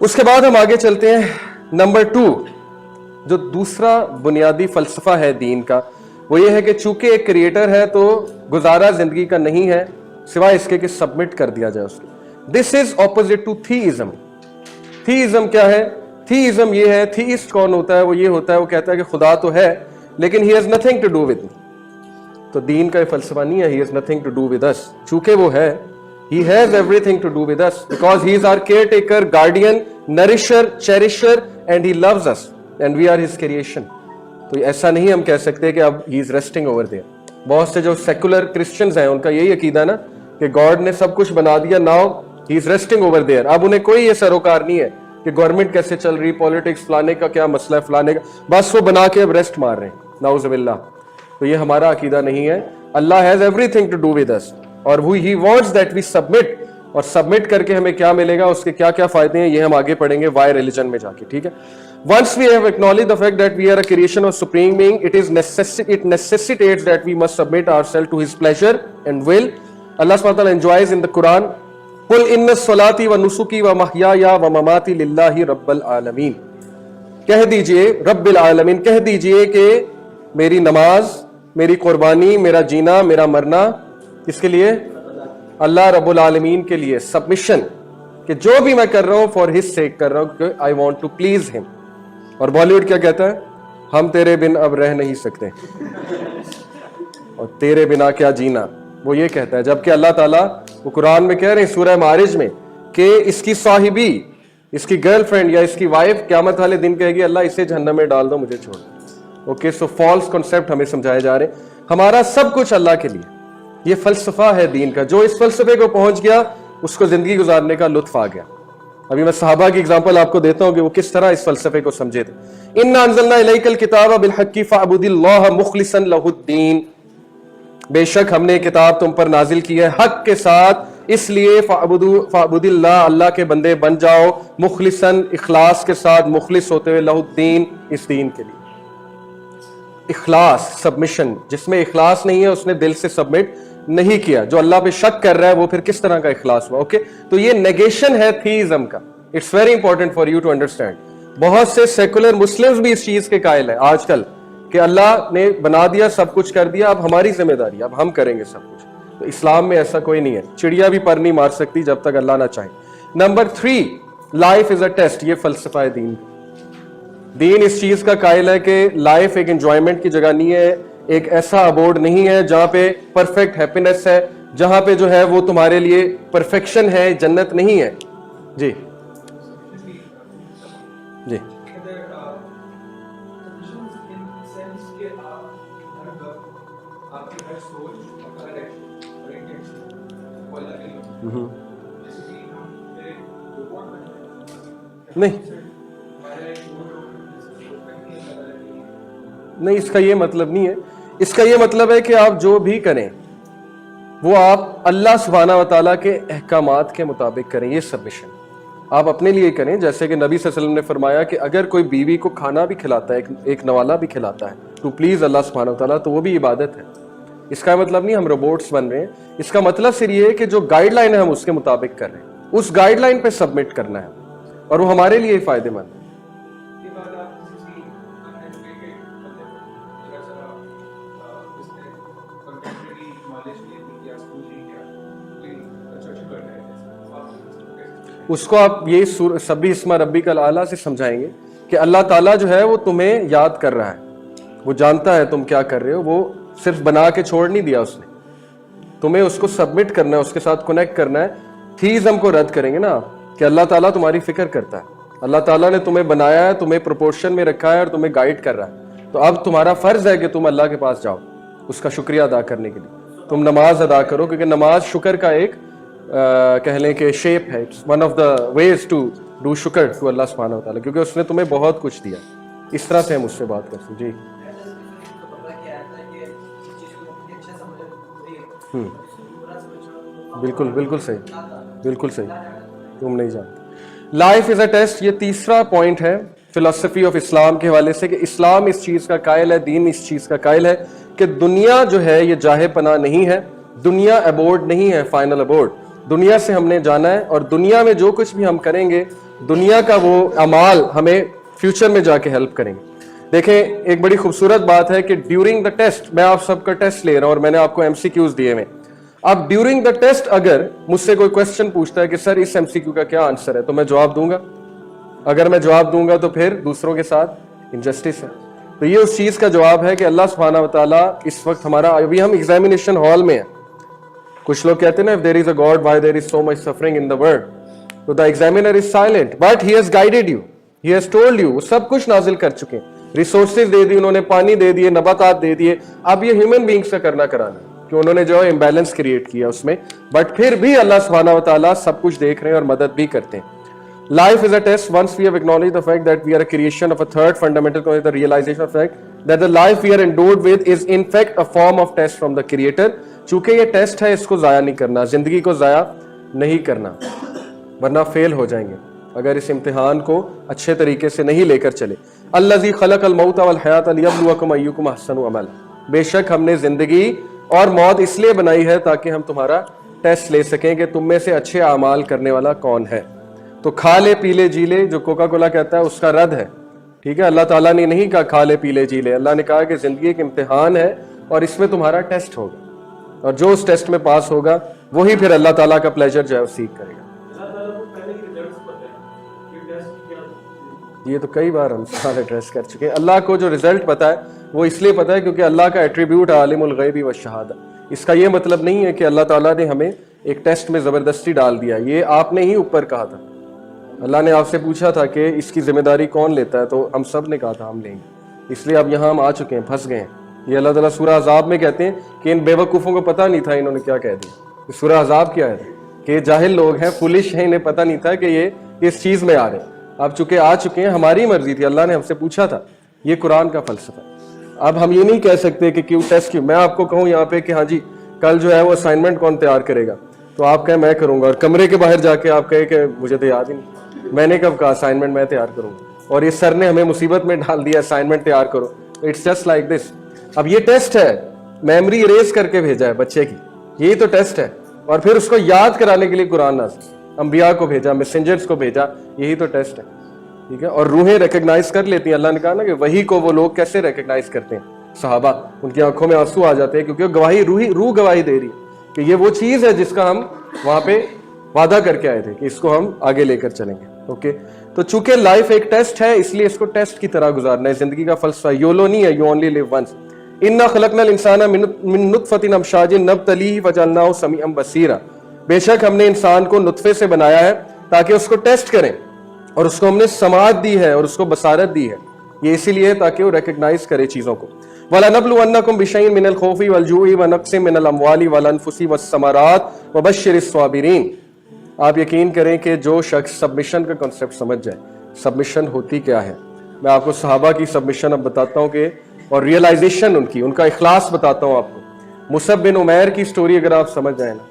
उसके बाद हम आगे चलते हैं। नंबर 2, जो दूसरा बुनियादी फलसफा है दीन का, वो ये है कि चूंकि एक क्रिएटर है तो गुजारा जिंदगी का नहीं है सिवाय इसके कि सबमिट कर दिया जाए उसको। This is opposite to theism. Theism क्या है? थीइज्म ये है, थीइस्ट कौन होता है? वो ये होता है, वो कहता है कि खुदा तो है लेकिन he has nothing to do with me. तो दीन का फलसफा नहीं है he has nothing to do with us. चूंकि वो है, he has everything to do with us because he is our caretaker, guardian, nourisher, cherisher and he loves us and we are his creation। तो ऐसा नहीं हम कह सकते कि अब he is resting over there। बहुत से जो सेकुलर क्रिश्चियंस हैं उनका यही अकीदा ना कि गॉड ने सब कुछ बना दिया, now he is resting over there. अब उन्हें कोई ये सरोकार नहीं है कि गवर्नमेंट कैसे चल रही, पॉलिटिक्स, फलाने का क्या मसला है, फलाने का, बस वो बना के अब रेस्ट मार रहे हैं, नाउज़ुबिल्लाह। तो ये हमारा अकीदा नहीं है। Allah has everything to do with us और he wants that we submit. और सबमिट करके हमें क्या मिलेगा, उसके क्या क्या फायदे हैं, ये हम आगे पढ़ेंगे वाई रिलीजन में जाके, ठीक है। Once we have acknowledged the fact that we are a creation of supreme being, it necessitates that we must submit ourselves to his pleasure and will. Allah subhanahu wa ta'ala enjoys in the Quran, "Qul inna salati wa nusuki wa mahyaya wa mamati lillahi rabbil alamin." कह दीजिए रब्बिल आलमीन, कह दीजिए कि मेरी नमाज, मेरी कुर्बानी, मेरा जीना, मेरा मरना किसके लिए? अल्लाह रब्बुल आलमीन के लिए। सबमिशन कि जो भी मैं कर रहा हूं फॉर हिज सेक कर रहा हूं, I want to please him. और बॉलीवुड क्या कहता है? हम तेरे बिन अब रह नहीं सकते और तेरे बिना क्या जीना, वो ये कहता है। जबकि अल्लाह ताला वो कुरान में कह रहे हैं सूरह मारिज में कि इसकी साहिबी, इसकी गर्लफ्रेंड या इसकी वाइफ क़यामत वाले दिन कहेगी अल्लाह इसे जहन्नम में डाल दो, मुझे छोड़ दो। ओके, सो फॉल्स कॉन्सेप्ट हमें समझाए जा रहे हैं। हमारा सब कुछ अल्लाह के लिए, ये फलसफा है दीन का। जो इस फलसफे को पहुंच गया उसको जिंदगी गुजारने का लुत्फ आ गया। अभी मैं सहाबा की एग्जांपल आपको देता हूं कि वो किस तरह इस फलसफे को समझे थे। इन्ना अंज़लना इलैकल किताब बिलहक्की फअबुदिल्लाह मुखलिसन लहुद्दीन, बेशक हमने किताब तुम पर नाजिल की है हक के साथ, इसलिए फअबुदिल्लाह, अल्लाह के बंदे बन जाओ, मुखलिसन, इखलास के साथ, मुखलिस होते हुए, लहुद्दीन, इस दीन के लिए। इखलास, सबमिशन, जिसमें इखलास नहीं है उसने दिल से सबमिट नहीं किया। जो अल्लाह पे शक कर रहा है वो फिर किस तरह का इखलास हुआ? ओके, तो ये नेगेशन है थीइज्म का। It's very important for you to understand. बहुत से सेकुलर मुस्लिम्स भी इस चीज के कायल है आजकल कि अल्लाह ने बना दिया, सब कुछ कर दिया, अब हमारी जिम्मेदारी, अब हम करेंगे सब कुछ। तो इस्लाम में ऐसा कोई नहीं है। चिड़िया भी पर नहीं मार सकती जब तक अल्लाह ना चाहे। Number 3, life is a test. ये फलसफा है दीन। दीन इस चीज का कायल है कि लाइफ एक एंजॉयमेंट की जगह नहीं है, एक ऐसा अबोर्ड नहीं है जहां पे परफेक्ट हैप्पीनेस है, जहां पे जो है वो तुम्हारे लिए परफेक्शन है, जन्नत नहीं है। जी जी नहीं नहीं, इसका ये मतलब नहीं है। इसका ये मतलब है कि आप जो भी करें वो आप अल्लाह सुब्हाना व तआला के अहकामात के मुताबिक करें। ये सबमिशन आप अपने लिए करें। जैसे कि नबी सल्लल्लाहु अलैहि वसल्लम ने फरमाया कि अगर कोई बीवी को खाना भी खिलाता है, एक नवाला भी खिलाता है टू प्लीज अल्लाह सुब्हाना व तआला, तो वो भी इबादत है। इसका मतलब नहीं हम रोबोट्स बन रहे हैं। इसका मतलब सिर्फ ये है कि जो गाइडलाइन है हम उसके मुताबिक कर रहे हैं, उस गाइडलाइन पे सबमिट करना है और वो हमारे लिए फायदेमंद है। उसको आप ये सब्बी इस्मा रब्बी कल आला से समझाएंगे कि अल्लाह ताला जो है वो तुम्हें याद कर रहा है, वो जानता है तुम क्या कर रहे हो। वो सिर्फ बना के छोड़ नहीं दिया उसने, तुम्हें उसको सबमिट करना है, उसके साथ कनेक्ट करना है। थीइज्म को रद्द करेंगे ना कि अल्लाह ताला तुम्हारी फिक्र करता है, अल्लाह ताला ने तुम्हें बनाया है, तुम्हें प्रोपोर्शन में रखा है और तुम्हें गाइड कर रहा है। तो अब तुम्हारा फर्ज है कि तुम अल्लाह के पास जाओ उसका शुक्रिया अदा करने के लिए। तुम नमाज अदा करो, क्योंकि नमाज शुक्र का एक कह लें कि शेप है। It's one of the ways to do शुक्र टू अल्लाह सुब्हानहू व तआला, क्योंकि उसने तुम्हें बहुत कुछ दिया। इस तरह से हम उससे बात करते हैं। जी बिल्कुल बिल्कुल सही, बिल्कुल सही, तुम नहीं जानते। लाइफ इज अ टेस्ट, ये तीसरा पॉइंट है फिलॉसफी ऑफ इस्लाम के हवाले से कि इस्लाम इस चीज का कायल है, दीन इस चीज का कायल है कि दुनिया जो है ये जाहे पना नहीं है, दुनिया अबोर्ड नहीं है, फाइनल अबोर्ड। दुनिया से हमने जाना है और दुनिया में जो कुछ भी हम करेंगे दुनिया का वो अमाल हमें फ्यूचर में जाके हेल्प करेंगे। देखें, एक बड़ी खूबसूरत बात है कि ड्यूरिंग द टेस्ट, मैं आप सबका टेस्ट ले रहा हूं और मैंने आपको एमसीक्यूज दिए हैं। अब ड्यूरिंग द टेस्ट अगर मुझसे कोई क्वेश्चन पूछता है कि सर इस एमसीक्यू का क्या आंसर है, तो मैं जवाब दूंगा। अगर मैं जवाब दूंगा तो फिर दूसरों के साथ इनजस्टिस है। तो ये उस चीज का जवाब है कि अल्लाह सुब्हानहू व तआला इस वक्त हमारा, अभी हम एग्जामिनेशन हॉल में हैं। कुछ लोग कहते हैं ना, if there is a god why there is so much suffering in the world, तो the examiner is silent but he has guided you, he has told you. वो सब कुछ नाजिल कर चुके हैं, रिसोर्सेज दे दी उन्होंने, पानी दे दिए, नबातात दे दिए। अब ये ह्यूमन बींग्स का करना कराना कि उन्होंने जो है इम्बैलेंस क्रिएट किया उसमें, बट फिर भी अल्लाह सुब्हानहू व तआला सब कुछ देख रहे हैं और मदद भी करते हैं। Life is a test. Once we have acknowledged the fact that we are a creation of a third fundamental concept, the realization of the fact that the life we are endowed with is in fact a form of test from the Creator. चूंकि ये test है, इसको जाया नहीं करना, जिंदगी को जाया नहीं करना, वरना फेल हो जाएंगे अगर इस इम्तिहान को अच्छे तरीके से नहीं लेकर चले। अल्लज़ी खलक़ल मौत वल हयात लियब्लुवकुम अय्युकुम अहसनु अमला। बेशक हमने जिंदगी और मौत इसलिए बनाई है ताकि हम तुम्हारा टेस्ट ले सकें कि तुम में से अच्छे अमाल करने वाला कौन है। तो खा ले पी ले जी ले, जो कोका कोला कहता है उसका रद्द है। ठीक है, अल्लाह ताला ने नहीं कहा खा ले पी ले जी ले, अल्लाह ने कहा कि जिंदगी एक इम्तिहान है और इसमें तुम्हारा टेस्ट होगा, और जो उस टेस्ट में पास होगा वही फिर अल्लाह ताला का प्लेजर जो है वो सीख करेगा। یہ تو کئی بار ہم سوال ایڈریس کر چکے ہیں. اللہ کو جو رزلٹ پتا ہے وہ اس لیے پتا ہے کیونکہ اللہ کا ایٹریبیوٹ عالم الغیب والشہادہ. اس کا یہ مطلب نہیں ہے کہ اللہ تعالیٰ نے ہمیں ایک ٹیسٹ میں زبردستی ڈال دیا. یہ آپ نے ہی اوپر کہا تھا. اللہ نے آپ سے پوچھا تھا کہ اس کی ذمہ داری کون لیتا ہے, تو ہم سب نے کہا تھا ہم لیں گے. اس لیے اب یہاں ہم آ چکے ہیں, پھنس گئے ہیں. یہ اللہ تعالیٰ سورہ احزاب میں کہتے ہیں کہ ان بے وقوفوں کو پتہ نہیں تھا انہوں نے کیا کہہ دیا. سورہ احزاب کیا ہے کہ جاہل لوگ ہیں, فولش ہیں, انہیں پتہ نہیں تھا کہ یہ اس چیز میں آ رہے ہیں. اب چونکہ آ چکے ہیں, ہماری مرضی تھی, اللہ نے ہم سے پوچھا تھا. یہ قرآن کا فلسفہ. اب ہم یہ نہیں کہہ سکتے کہ کیوں ٹیسٹ کیوں. میں آپ کو کہوں یہاں پہ کہ ہاں جی کل جو ہے وہ اسائنمنٹ کون تیار کرے گا, تو آپ کہیں میں کروں گا, اور کمرے کے باہر جا کے آپ کہیں کہ مجھے تو یاد ہی نہیں, میں نے کب کہا اسائنمنٹ میں تیار کروں گا, اور یہ سر نے ہمیں مصیبت میں ڈال دیا اسائنمنٹ تیار کرو. It's just like this. اب یہ ٹیسٹ ہے, میموری اریز کر کے بھیجا ہے بچے کی, یہی تو ٹیسٹ ہے. اور پھر اس کو یاد کرانے کے لیے قرآن نازل, انبیاء کو بھیجا, میسنجرز کو بھیجا, یہی تو ٹیسٹ ہے. ٹھیک ہے. اور روحیں ریکگنائز کر لیتی ہیں. اللہ نے کہا نا کہ وہی کو وہ لوگ کیسے ریکگنائز کرتے ہیں, صحابہ, ان کی آنکھوں میں آنسو آ جاتے ہیں کیونکہ گواہی روح گواہی دے رہی ہے کہ یہ وہ چیز ہے جس کا ہم وہاں پہ وعدہ کر کے آئے تھے کہ اس کو ہم آگے لے کر چلیں گے. اوکے, تو چونکہ لائف ایک ٹیسٹ ہے اس لیے اس کو ٹیسٹ کی طرح گزارنا ہے. زندگی کا فلسفہ یولو نہیں ہے, یو اونلی لیو ونس. انا خلقنا الانسان من نطفۃ امشاج نبتلیہ فجعلناہ سمیعا بصیرا. بے شک ہم نے انسان کو نطفے سے بنایا ہے تاکہ اس کو ٹیسٹ کریں, اور اس کو ہم نے سماعت دی ہے اور اس کو بصارت دی ہے. یہ اسی لیے تاکہ وہ ریکگنائز کرے چیزوں کو. وَلَنَبْلُوَنَّكُمْ بِشَيْءٍ مِّنَ الْخَوْفِ وَالْجُوعِ وَنَقْصٍ مِّنَ الْأَمْوَالِ وَالْأَنفُسِ وَالثَّمَرَاتِ وَبَشِّرِ الصَّابِرِينَ. آپ یقین کریں کہ جو شخص سبمیشن کا کنسیپٹ سمجھ جائے, سبمیشن ہوتی کیا ہے. میں آپ کو صحابہ کی سبمیشن اب بتاتا ہوں کہ, اور ریئلائزیشن ان کا اخلاص بتاتا ہوں آپ کو. مصعب بن عمیر کی سٹوری اگر آپ سمجھ جائیں نا,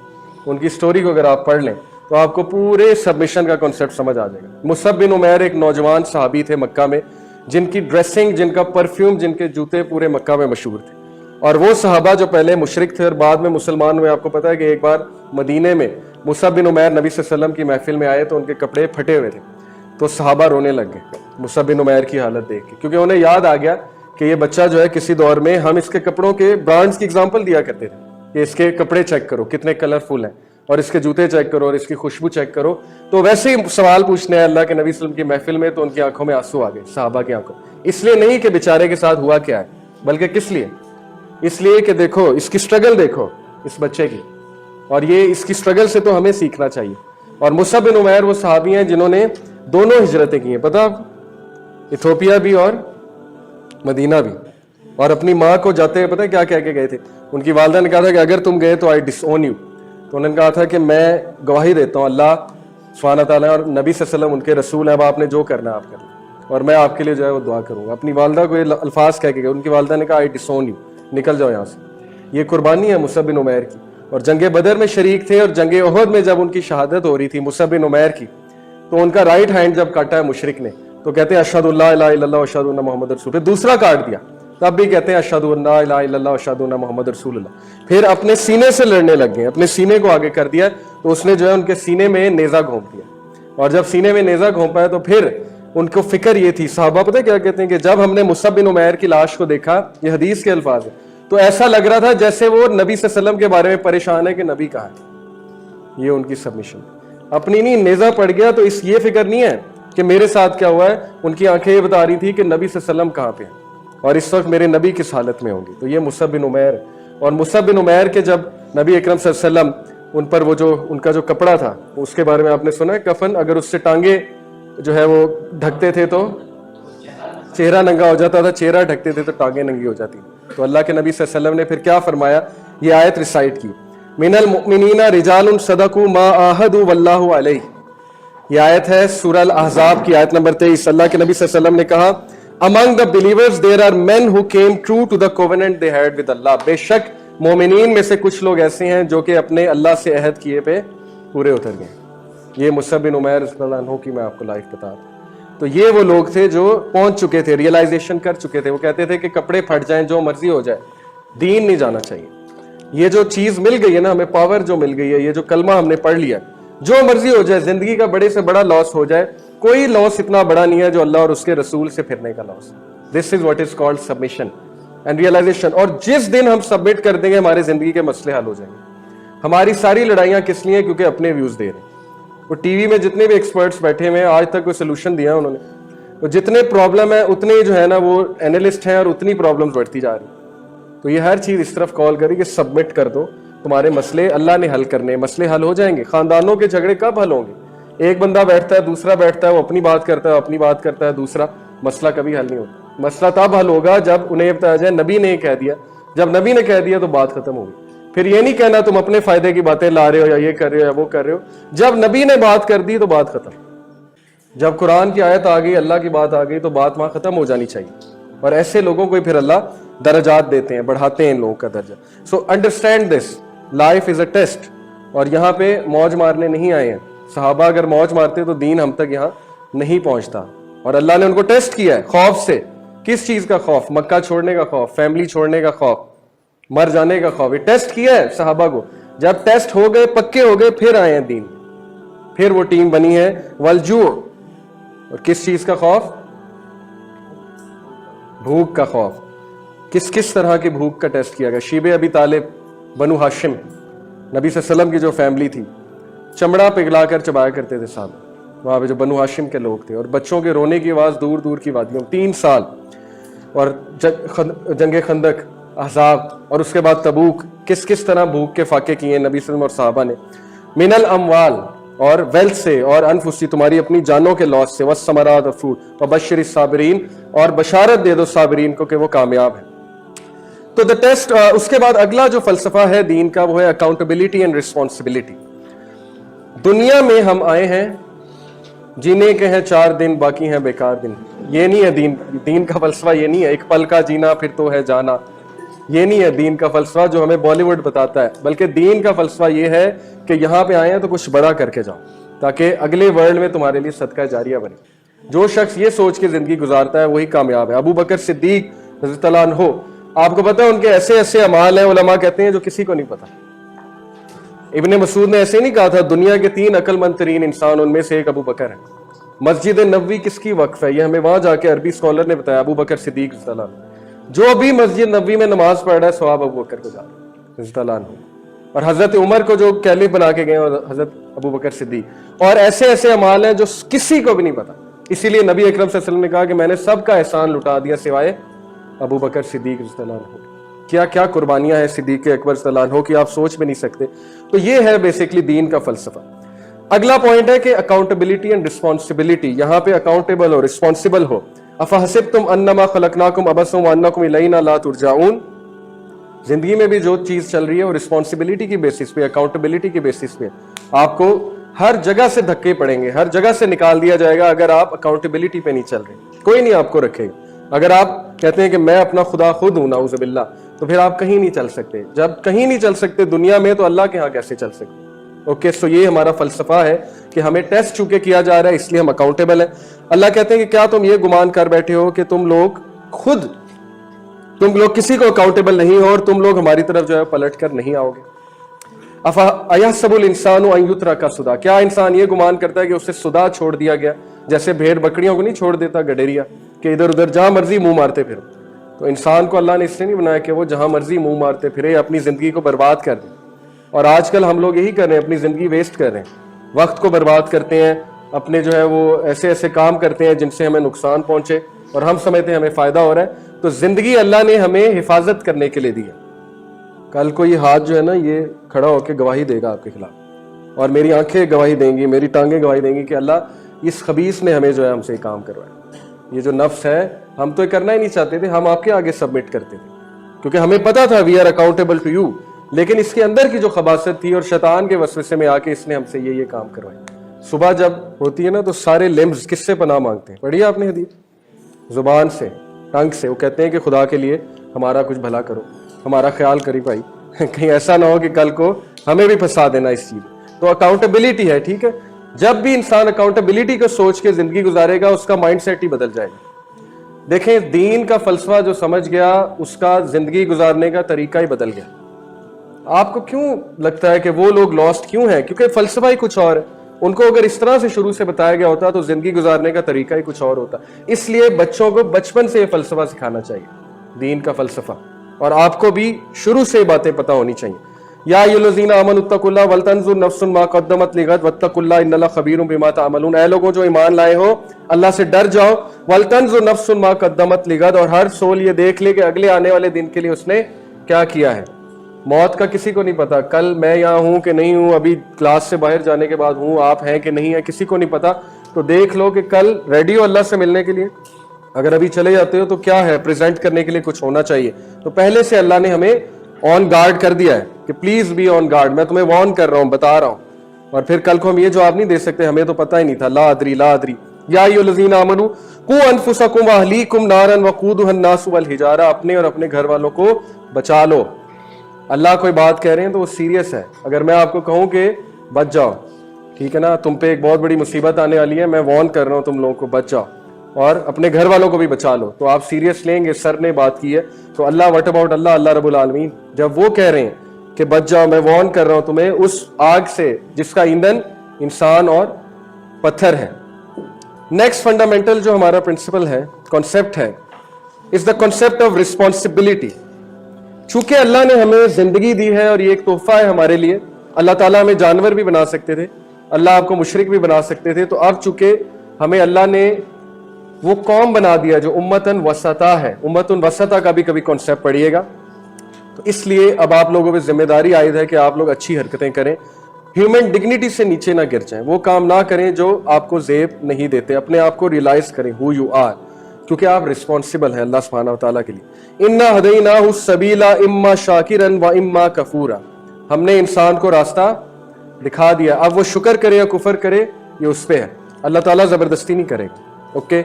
ان کی سٹوری کو اگر آپ پڑھ لیں تو آپ کو پورے سبمیشن کا کنسیپٹ سمجھ آ جائے گا. مصعب بن عمیر ایک نوجوان صحابی تھے مکہ میں, جن کی ڈریسنگ, جن کا پرفیوم, جن کے جوتے پورے مکہ میں مشہور تھے. اور وہ صحابہ جو پہلے مشرک تھے اور بعد میں مسلمان ہوئے. آپ کو پتا ہے کہ ایک بار مدینے میں مصعب بن عمیر نبی صلی اللہ علیہ وسلم کی محفل میں آئے تو ان کے کپڑے پھٹے ہوئے تھے, تو صحابہ رونے لگ گئے مصعب بن عمیر کی حالت دیکھ کے, کیونکہ انہیں یاد آ گیا کہ یہ بچہ جو ہے کسی دور میں ہم اس کے کپڑوں کے برانڈز کی اگزامپل دیا کرتے تھے کہ اس کے کپڑے چیک کرو کتنے کلرفل ہیں, اور اس کے جوتے چیک کرو, اور اس کی خوشبو چیک کرو. تو ویسے ہی سوال پوچھنے ہیں اللہ کے نبی صلی اللہ علیہ وسلم کی محفل میں, تو ان کی آنکھوں میں آنسو آ گئے, صحابہ کی آنکھوں. اس لیے نہیں کہ بیچارے کے ساتھ ہوا کیا ہے, بلکہ کس لیے, اس لیے کہ دیکھو اس کی سٹرگل, دیکھو اس بچے کی, اور یہ اس کی سٹرگل سے تو ہمیں سیکھنا چاہیے. اور مصعب بن عمیر وہ صحابی ہیں جنہوں نے دونوں ہجرتیں کی ہیں, پتہ آپ, ایتھوپیا بھی اور مدینہ بھی. اور اپنی ماں کو جاتے ہوئے پتہ کیا کہہ کے گئے تھے, ان کی والدہ نے کہا تھا کہ اگر تم گئے تو آئی ڈس اون یو. تو انہوں نے کہا تھا کہ میں گواہی دیتا ہوں اللہ سبحانہ تعالیٰ اور نبی صلی اللہ علیہ وسلم ان کے رسول ہیں, اب آپ نے جو کرنا ہے آپ کرنا, اور میں آپ کے لیے جو ہے وہ دعا کروں گا. اپنی والدہ کو یہ الفاظ کہہ کے گئے. ان کی والدہ نے کہا آئی ڈس اون یو, نکل جاؤ یہاں سے. یہ قربانی ہے مصعب بن عمیر کی, اور جنگ بدر میں شریک تھے. اور جنگ احد میں جب ان کی شہادت ہو رہی تھی مصعب بن عمیر کی, تو ان کا رائٹ ہینڈ جب کاٹا ہے مشرک نے, تو کہتے ہیں اشہد اللہ الہ الا اللہ واشہد ان محمد رسول. پھر دوسرا کاٹ دیا, تب بھی کہتے ہیں اشہد اللہ الہ الا اللہ واشہد ان محمد رسول اللہ. پھر اپنے سینے سے لڑنے لگ گئے, اپنے سینے کو آگے کر دیا, تو اس نے جو ہے ان کے سینے میں نیزہ گھونپ دیا. اور جب سینے میں نیزہ گھونپا ہے تو پھر ان کو فکر یہ تھی, صحابہ پتہ کیا کہتے ہیں کہ جب ہم نے مصعب بن عمیر کی لاش کو دیکھا, یہ حدیث کے الفاظ ہیں, تو ایسا لگ رہا تھا جیسے وہ نبی صلی اللہ علیہ وسلم کے بارے میں پریشان ہے کہ نبی کہاں ہے. یہ ان کی سبمیشن. اپنی نہیں نیزہ پڑ گیا تو اس یہ فکر نہیں ہے کہ میرے ساتھ کیا ہوا ہے, ان کی آنکھیں یہ بتا رہی تھی کہ نبی صلی اللہ علیہ وسلم کہاں پہ ہیں اور اس وقت میرے نبی کس حالت میں ہوں گے. تو یہ مصعب بن عمیر. اور مصعب بن عمیر کے جب نبی اکرم صلی اللہ علیہ وسلم ان پر وہ جو ان کا جو کپڑا تھا, اس کے بارے میں آپ نے سنا ہے, کفن, اگر اس سے ٹانگیں جو ہے وہ ڈھکتے تھے تو چہرہ ننگا ہو جاتا تھا, چہرہ ڈھکتے تھے تو ٹانگیں ننگی ہو جاتی. تو اللہ کے نبی صلی اللہ علیہ وسلم نے پھر کیا فرمایا, یہ آیت ریسائٹ کی, من المؤمنین رجال صدقوا ما عاہدوا واللہ علیہ. یہ آیت ہے سورہ الاحزاب کی آیت نمبر 23. اللہ کے نبی صلی اللہ علیہ وسلم نے کہا among the believers there are men who came true to the covenant they had with Allah. بے شک مومنین میں سے کچھ لوگ ایسے ہیں جو کہ اپنے اللہ سے عہد کیے پہ پورے اتر گئے. یہ مصعب بن عمیر رضی اللہ عنہ کی میں آپ کو لائف بتا دوں. تو یہ وہ لوگ تھے جو پہنچ چکے تھے, ریئلائزیشن کر چکے تھے. وہ کہتے تھے کہ کپڑے پھٹ جائیں, جو مرضی ہو جائے, دین نہیں جانا چاہیے. یہ جو چیز مل گئی ہے نا ہمیں, پاور جو مل گئی ہے, یہ جو کلمہ ہم نے پڑھ لیا, جو مرضی ہو جائے, زندگی کا بڑے سے بڑا لاس ہو جائے, کوئی لاس اتنا بڑا نہیں ہے جو اللہ اور اس کے رسول سے پھرنے کا loss. This is what is called submission and realisation. اور جس دن ہم سبمٹ کر دیں گے ہمارے زندگی کے مسئلے حل ہو جائیں گے. ہماری ساری لڑائیاں کس لیے ہیں, کیونکہ اپنے ویوز دے رہے ہیں. وہ ٹی وی میں جتنے بھی ایکسپرٹس بیٹھے ہوئے ہیں, آج تک کوئی سولوشن دیا انہوں نے, तो जितने प्रॉब्लम है उतने जो है ना वो एनालिस्ट हैं और उतनी प्रॉब्लम्स बढ़ती जा रही। तो ये हर चीज इस तरफ कॉल करी कि सबमिट कर दो, तुम्हारे मसले अल्लाह ने हल करने, मसले हल हो जाएंगे। खानदानों के झगड़े कब हल होंगे? एक बंदा बैठता है, दूसरा बैठता है, वो अपनी बात करता है, अपनी बात करता है, दूसरा, मसला कभी हल नहीं होता। मसला तब हल होगा जब उन्हें बताया जाए नबी ने कह दिया, जब नबी ने कह दिया तो बात खत्म होगी। फिर ये नहीं कहना तुम अपने फायदे की बातें ला रहे हो या ये कर रहे हो या वो कर रहे हो, जब नबी ने बात कर दी तो बात खत्म। जब कुरान की आयत आ गई, अल्लाह की बात आ गई तो बात वहां खत्म हो जानी चाहिए। और ऐसे लोगों को फिर अल्लाह दर्जात देते हैं, बढ़ाते हैं इन लोगों का दर्जा। So understand this, life is a test. और यहाँ पे मौज मारने नहीं आए हैं। सहाबा अगर मौज मारते तो दीन हम तक यहाँ नहीं पहुंचता। और अल्लाह ने उनको टेस्ट किया है खौफ से। किस चीज का खौफ? मक्का छोड़ने का खौफ, फैमिली छोड़ने का खौफ, मर जाने का खौफ। ये टेस्ट किया है सहाबा को। जब टेस्ट हो गए, पक्के हो गए, फिर आए हैं दीन, फिर वो टीम बनी है वलजू। और किस चीज का खौफ? भूख का खौफ। किस किस तरह की भूख का टेस्ट किया गया? शीबे अबी तालिब, बनु हाशिम, नबी सल्लल्लाहु अलैहि वसल्लम की जो फैमिली थी, चमड़ा पिघला कर चबाया करते थे साहब, वहां पे जो बनु हाशिम के लोग थे। और बच्चों के रोने की आवाज दूर दूर की वादियों, 3 साल। और जंगे खंदक, अहज़ाब और उसके बाद तबूक, किस किस तरह भूख के फाके किए नबी सल्लल्लाहु अलैहि वसल्लम और सहाबा ने। मिनल अमवाल, और वेल्थ से, और अनफुसी, तुम्हारी अपनी जानों के लॉस से, वस्समरात और फ्रूट, व बशर साबिरीन, और बशारत दे दो साबिरीन को कि वो कामयाब है। तो द टेस्ट, उसके बाद अगला जो फलसफा है दीन का वो है अकाउंटेबिलिटी एंड रिस्पॉन्सिबिलिटी। दुनिया में हम आए हैं, जीने के हैं 4 दिन, बाकी हैं बेकार दिन। ये नहीं है दीन का फलसफा। ये नहीं है एक पल का जीना फिर तो है जाना। ये नहीं है दीन का फलसफा जो हमें बॉलीवुड बताता है। बल्कि दीन का फलसफा ये है कि यहाँ पे आए हैं तो कुछ बड़ा करके जाओ, ताकि अगले वर्ल्ड में तुम्हारे लिए सदका जारिया बने। जो शख्स ये सोच के जिंदगी गुजारता है वही कामयाब है। अबू बकर सिद्दीक रज़ियल्लाहु अन्हु, आपको पता है उनके ऐसे ऐसे अमाल हैं, उलमा कहते हैं, जो किसी को नहीं पता। इब्ने मसूद ने ऐसे नहीं कहा था दुनिया के 3 अक्लमंद तरीन इंसान, उनमें से एक अबू बकर है। मस्जिद नबवी किसकी वक्फ है? ये हमें वहां जाके अरबी स्कॉलर ने बताया, अबू बकर सिद्दीक रज़ियल्लाहु अन्हु। जो भी मस्जिद नबवी में नमाज पढ़ रहा है सवाब अबू बकर को जा रहा है रज़ियल्लाहु अन्हु। और हजरत उमर को जो कैलिफ बना के गए हजरत अबू बकर सिद्दीक। और ऐसे ऐसे अमाल हैं जो किसी को भी नहीं पता। इसीलिए नबी अकरम सल्लल्लाहु अलैहि वसल्लम ने कहा कि मैंने सबका एहसान लुटा दिया सिवाय अबू बकर सिद्दीक रज़ियल्लाहु अन्हु। क्या क्या कुर्बानियां हैं सिद्दीक अकबर रज़ियल्लाहु अन्हु की, आप सोच भी नहीं सकते। तो ये है बेसिकली दीन का फलसफा। अगला पॉइंट है कि अकाउंटेबिलिटी एंड रिस्पॉन्सिबिलिटी। यहाँ पे अकाउंटेबल हो, रिस्पॉन्सिबल हो। अफहसिबतुम अन्नमा खलकनाकुम अबसम व अन्नकुम इलैना ला तुरजाऊन। जिंदगी में भी जो चीज चल रही है वो रिस्पॉन्सिबिलिटी की बेसिस पे, अकाउंटेबिलिटी की बेसिस पे। आपको हर जगह से धक्के पड़ेंगे, हर जगह से निकाल दिया जाएगा अगर आप अकाउंटेबिलिटी पे नहीं चल रहे। कोई नहीं आपको रखेगा। अगर आप कहते हैं कि मैं अपना खुदा खुद हूं, नाउज़ुबिल्लाह, तो फिर आप कहीं नहीं चल सकते। जब कहीं नहीं चल सकते दुनिया में, तो अल्लाह के यहाँ कैसे चल सकते? ओके, सो ये हमारा फलसफा है कि हमें टेस्ट चूंकि किया जा रहा है इसलिए हम अकाउंटेबल हैं। अल्लाह कहते हैं कि क्या तुम ये गुमान कर बैठे हो कि तुम लोग किसी को अकाउंटेबल नहीं हो और तुम लोग हमारी तरफ जो है पलट कर नहीं आओगे। अफा अयहसबुल इंसानु अन युत्रका सुदा, क्या इंसान ये गुमान करता है कि उसे सुदा छोड़ दिया गया? जैसे भेड़ बकरियों को नहीं छोड़ देता गडेरिया कि इधर उधर जहां मर्जी मुंह मारते फिरो। तो इंसान को अल्लाह ने इसलिए नहीं बनाया कि वो जहां मर्जी मुंह मारते फिरे, अपनी जिंदगी को बर्बाद कर दे। और आजकल हम लोग यही कर रहे हैं, अपनी जिंदगी वेस्ट कर रहे हैं, वक्त को बर्बाद करते हैं, अपने जो है वो ऐसे ऐसे काम करते हैं जिनसे हमें नुकसान पहुंचे और हम समझते हैं हमें फायदा हो रहा है। तो जिंदगी अल्लाह ने हमें हिफाजत करने के लिए दी है। कल को ये हाथ जो है ना ये खड़ा होकर गवाही देगा आपके खिलाफ, और मेरी आंखें गवाही देंगी, मेरी टांगें गवाही देंगी कि अल्लाह इस खबीस ने हमें जो है हमसे काम करवाया। ये जो नफ्स है, हम तो ये करना ही नहीं चाहते थे, हम आपके आगे सबमिट करते थे क्योंकि हमें पता था we are accountable to you. लेकिन इसके अंदर की जो खबासत थी और शैतान के वसवसे में आके इसने हमसे ये काम करवाया। सुबह जब होती है ना तो सारे लिम्स किससे पनाह मांगते हैं? पढ़िए आपने हदीस, जुबान से, टंग से। वो कहते हैं कि खुदा के लिए हमारा कुछ भला करो, हमारा ख्याल करी भाई, कहीं ऐसा ना हो कि कल को हमें भी फंसा देना इस चीज। तो अकाउंटेबिलिटी है, ठीक है। जब भी इंसान अकाउंटेबिलिटी को सोच के जिंदगी गुजारेगा उसका माइंडसेट ही बदल जाएगा। देखें, दीन का फलसफा जो समझ गया उसका जिंदगी गुजारने का तरीका ही बदल गया। आपको क्यों लगता है कि वो लोग लॉस्ट क्यों हैं? क्योंकि फलसफा ही कुछ और है। उनको अगर इस तरह से शुरू से बताया गया होता तो जिंदगी गुजारने का तरीका ही कुछ और होता। इसलिए बच्चों को बचपन से ये फलसफा सिखाना चाहिए, दीन का फलसफा, और आपको भी शुरू से बातें पता होनी चाहिए। या अय्युहल्लज़ीना आमनुत्तकुल्लाह वलतंजुर नफ्सुन मा क़द्दमत लिगद वत्तकुल्लाह इन्नल्लाह ख़बीरुम बिमा तअमलून। ऐ लोगों जो ईमान लाए हो, अल्लाह से डर जाओ, वलतंजुर नफ्सुन मा कद्दमत लिगद, और हर सोल ये देख ले कि अगले आने वाले दिन के लिए उसने क्या किया है। मौत का किसी को नहीं पता, कल मैं यहाँ हूँ कि नहीं हूँ, अभी क्लास से बाहर जाने के बाद हूँ, आप हैं कि नहीं है, किसी को नहीं पता। तो देख लो कि कल रेडी हो अल्लाह से मिलने के लिए। अगर अभी चले जाते हो तो क्या है, प्रेजेंट करने के लिए कुछ होना चाहिए। तो पहले से अल्लाह ने हमें ऑन गार्ड कर दिया है कि प्लीज बी ऑन गार्ड, मैं तुम्हें वार्न कर रहा हूँ, बता रहा हूँ। और फिर कल को हम ये जवाब नहीं दे सकते हमें तो पता ही नहीं था, ला अदरी ला अदरी। या अय्युहल्लज़ीना आमनू कू अनफुसकुम व अहलीकुम नारन वक़ूदुहा अन्नासु वल हिजारा, अपने और अपने घर वालों को बचा लो। अल्लाह कोई बात कह रहे हैं तो वो सीरियस है। अगर मैं आपको कहूँ कि बच जाओ, ठीक है ना, तुम पे एक बहुत बड़ी मुसीबत आने वाली है, मैं वार्न कर रहा हूँ तुम लोगों को, बच जाओ और अपने घर वालों को भी बचा लो, तो आप सीरियस लेंगे। सर ने बात की है तो अल्लाह, व्हाट अबाउट अल्लाह, अल्लाह रब्बुल आलमीन, जब वो कह रहे हैं कि बच जाओ, मैं वार्न कर रहा हूं तुम्हें उस आग से जिसका ईंधन इंसान और पत्थर है। नेक्स्ट फंडामेंटल जो हमारा प्रिंसिपल है, कॉन्सेप्ट है, is the concept of responsibility. चूंकि अल्लाह ने हमें जिंदगी दी है और ये एक तोहफा है हमारे लिए, अल्लाह ताला हमें जानवर भी बना सकते थे, अल्लाह आपको मुशरिक भी बना सकते थे, तो अब चूंकि हमें अल्लाह ने वो कौम बना दिया जो उम्मतन वसता है, उम्मतुन वसता का भी कभी कॉन्सेप्ट पढ़िएगा, तो इसलिए अब आप लोगों पे जिम्मेदारी आयद है कि आप लोग अच्छी हरकतें करें, ह्यूमन डिग्निटी से नीचे ना गिर जाएं, वो काम ना करें जो आपको ज़ेब नहीं देते, अपने आप को रियलाइज करें हु यू आर, क्योंकि आप रिस्पॉन्सिबल हैं अल्लाह सुब्हानहू व तआला के लिए। इन्ना हदैनाहु सबीला इम्मा शाकिरन व इम्मा कफूरा, हमने इंसान को रास्ता दिखा दिया, अब वो शुक्र करे या कुफर करे ये उस पे है, अल्लाह ताला जबरदस्ती नहीं करेगा। ओके,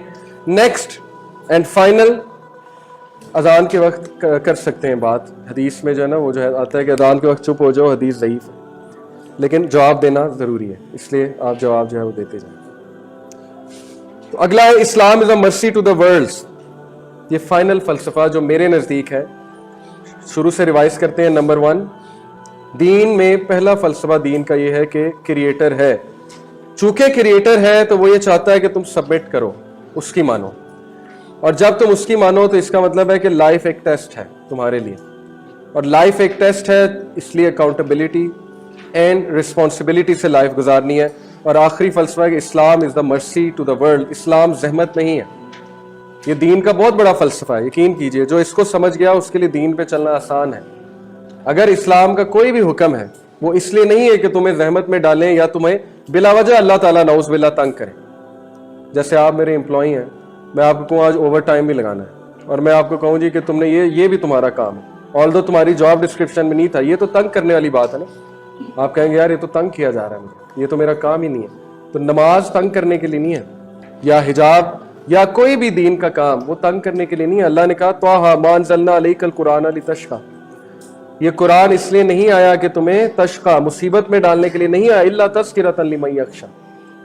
नेक्स्ट एंड फाइनल, अजान के वक्त कर सकते हैं बात। हदीस में जो है ना वो जो है आता है कि अजान के वक्त चुप हो जाओ, हदीस ज़ईफ है, लेकिन जवाब देना ज़रूरी है, इसलिए आप जवाब जो है वो देते जाएं। तो अगला है Islam is a mercy to the worlds. ये फाइनल फलसफा जो मेरे नज़दीक है, शुरू से रिवाइज करते हैं। नंबर 1, दीन में पहला फलसफा दीन का ये है कि क्रिएटर है। चूंकि क्रिएटर है तो वो ये चाहता है कि तुम सबमिट करो, उसकी मानो, और जब तुम उसकी मानो तो इसका मतलब है कि लाइफ एक टेस्ट है तुम्हारे लिए, और लाइफ एक टेस्ट है इसलिए अकाउंटेबिलिटी एंड रिस्पॉन्सिबिलिटी से लाइफ गुजारनी है। और आखिरी फलसफा है कि Islam is the mercy to the world, Islam जहमत नहीं है। ये दीन का बहुत बड़ा फलसफा है, यकीन कीजिए, जो इसको समझ गया उसके लिए दीन पे चलना आसान है। अगर इस्लाम का कोई भी हुक्म है वो इसलिए नहीं है कि तुम्हें जहमत में डालें या तुम्हें बिला वजह अल्लाह ताला नौज़ बिल्लाह तंग करें। जैसे आप मेरे एम्प्लॉई हैं, मैं आपको कहूँ आज ओवर टाइम भी लगाना है, और मैं आपको कहूँ जी कि तुमने ये भी तुम्हारा काम है, ऑल्दो तुम्हारी जॉब डिस्क्रिप्शन में नहीं था, ये तो तंग करने वाली बात है ना। आप कहेंगे यार ये तो तंग किया जा रहा है मुझे, ये तो मेरा काम ही नहीं है। तो नमाज तंग करने के लिए नहीं है, या हिजाब या कोई भी दीन का काम वो तंग करने के लिए नहीं है। अल्लाह ने कहा त्वाहा मा अंज़लना अलैकल कुरान लितश्क़ा, ये कुरान इसलिए नहीं आया कि तुम्हें तश्क़ा, मुसीबत में डालने के लिए नहीं आया, इल्ला तज़किरतन लिमन यख्शा,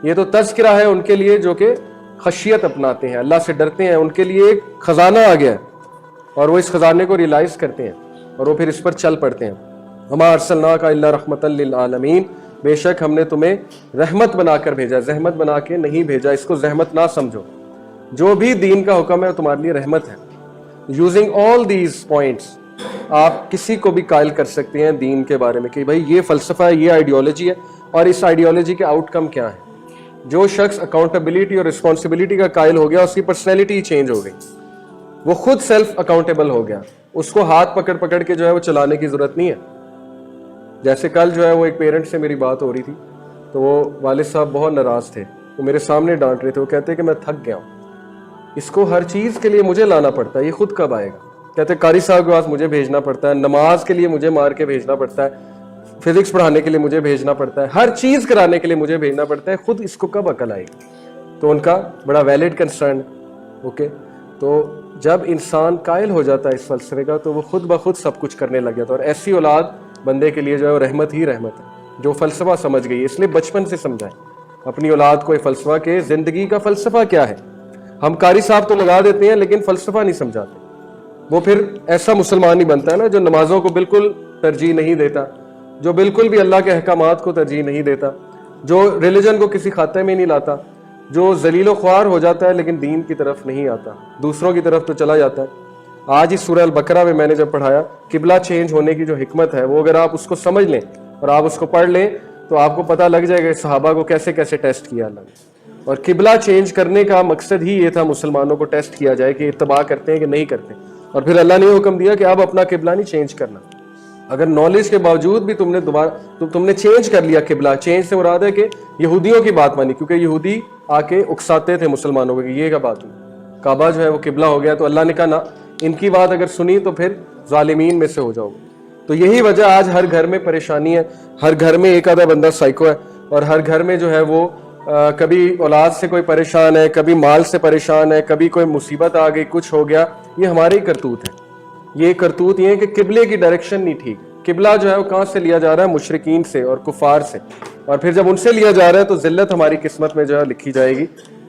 ये तो तज़किरा है उनके लिए जो कि खशियत अपनाते हैं, अल्लाह से डरते हैं, उनके लिए एक खजाना आ गया है और वो इस खजाने को रियलाइज करते हैं और वो फिर इस पर चल पड़ते हैं। वमा अरसलनाका इल्ला रहमतल लिल आलमीन, बेशक हमने तुम्हें रहमत बनाकर भेजा, जहमत बना के नहीं भेजा, इसको जहमत ना समझो। जो भी दीन का हुक्म है वो तुम्हारे लिए रहमत है। यूजिंग ऑल दीज पॉइंट्स आप किसी को भी कायल कर सकते हैं दीन के बारे में कि भाई ये फलसफा है, ये आइडियोलॉजी है, और इस आइडियोलॉजी के आउटकम क्या है। जो शख्स अकाउंटेबिलिटी और रिस्पॉन्सिबिलिटी का कायल हो गया, उसकी पर्सनैलिटी चेंज हो गई, वो खुद सेल्फ अकाउंटेबल हो गया, उसको हाथ पकड़ पकड़ के जो है वो चलाने की जरूरत नहीं है। जैसे कल जो है वो एक पेरेंट से मेरी बात हो रही थी, तो वो वालिद साहब बहुत नाराज थे, वो मेरे सामने डांट रहे थे, वो कहते कि मैं थक गया हूँ, इसको हर चीज़ के लिए मुझे लाना पड़ता है, ये खुद कब आएगा। कहते कारी साहब के पास मुझे भेजना पड़ता है, नमाज के लिए मुझे मार के भेजना पड़ता है, फिजिक्स पढ़ाने के लिए मुझे भेजना पड़ता है, हर चीज़ कराने के लिए मुझे भेजना पड़ता है, खुद इसको कब अकल आएगी। तो उनका बड़ा वैलिड कंसर्न। ओके, तो जब इंसान कायल हो जाता है इस फलसफे का तो वो खुद ब खुद सब कुछ करने लग जाता है, और ऐसी औलाद बंदे के लिए जो है वो रहमत ही रहमत है, जो फलसफा समझ गई। इसलिए बचपन से समझाएं अपनी औलाद को फलसफा के ज़िंदगी का फलसफा क्या है। हम कारी साहब तो लगा देते हैं लेकिन फलसफा नहीं समझाते, वो फिर ऐसा मुसलमान नहीं बनता है ना जो नमाजों को बिल्कुल तरजीह नहीं देता, जो बिल्कुल भी अल्लाह के अहकामात को तरजीह नहीं देता, जो रिलीजन को किसी खाते में नहीं लाता, जो जलीलो ख्वार हो जाता है लेकिन दीन की तरफ नहीं आता, दूसरों की तरफ तो चला जाता है। आज इस सूरह अल बकरा में मैंने जब पढ़ाया किबला चेंज होने की जो हिकमत है, वो अगर आप उसको समझ लें और आप उसको पढ़ लें तो आपको पता लग जाएगा सहाबा को कैसे कैसे टेस्ट किया अल्लाह ने। اور قبلہ چینج کرنے کا مقصد ہی یہ تھا مسلمانوں کو ٹیسٹ کیا جائے کہ اتباع کرتے ہیں کہ نہیں کرتے. اور پھر اللہ نے حکم دیا کہ اب اپنا قبلہ نہیں چینج کرنا. اگر نالج کے باوجود بھی تم نے چینج کر لیا قبلہ, چینج سے مراد ہے کہ یہودیوں کی بات مانی, کیونکہ یہودی آ کے اکساتے تھے مسلمانوں کو کہ یہ کیا بات ہوئی, کعبہ جو ہے وہ قبلہ ہو گیا. تو اللہ نے کہا نا, ان کی بات اگر سنی تو پھر ظالمین میں سے ہو جاؤ گے. تو یہی وجہ آج ہر گھر میں پریشانی ہے, ہر گھر میں ایک آدھا بندہ سائیکو ہے, اور ہر گھر میں جو ہے وہ کبھی اولاد سے کوئی پریشان ہے, کبھی مال سے پریشان ہے, کبھی کوئی مصیبت آ گئی, کچھ ہو گیا. یہ ہماری کرتوت ہے. یہ کرتوت یہ ہے کہ قبلے کی ڈائریکشن نہیں ٹھیک. قبلہ جو ہے وہ کہاں سے لیا جا رہا ہے؟ مشرکین سے اور کفار سے, اور پھر جب ان سے لیا جا رہا ہے تو ذلت ہماری قسمت میں جو ہے لکھی جائے گی.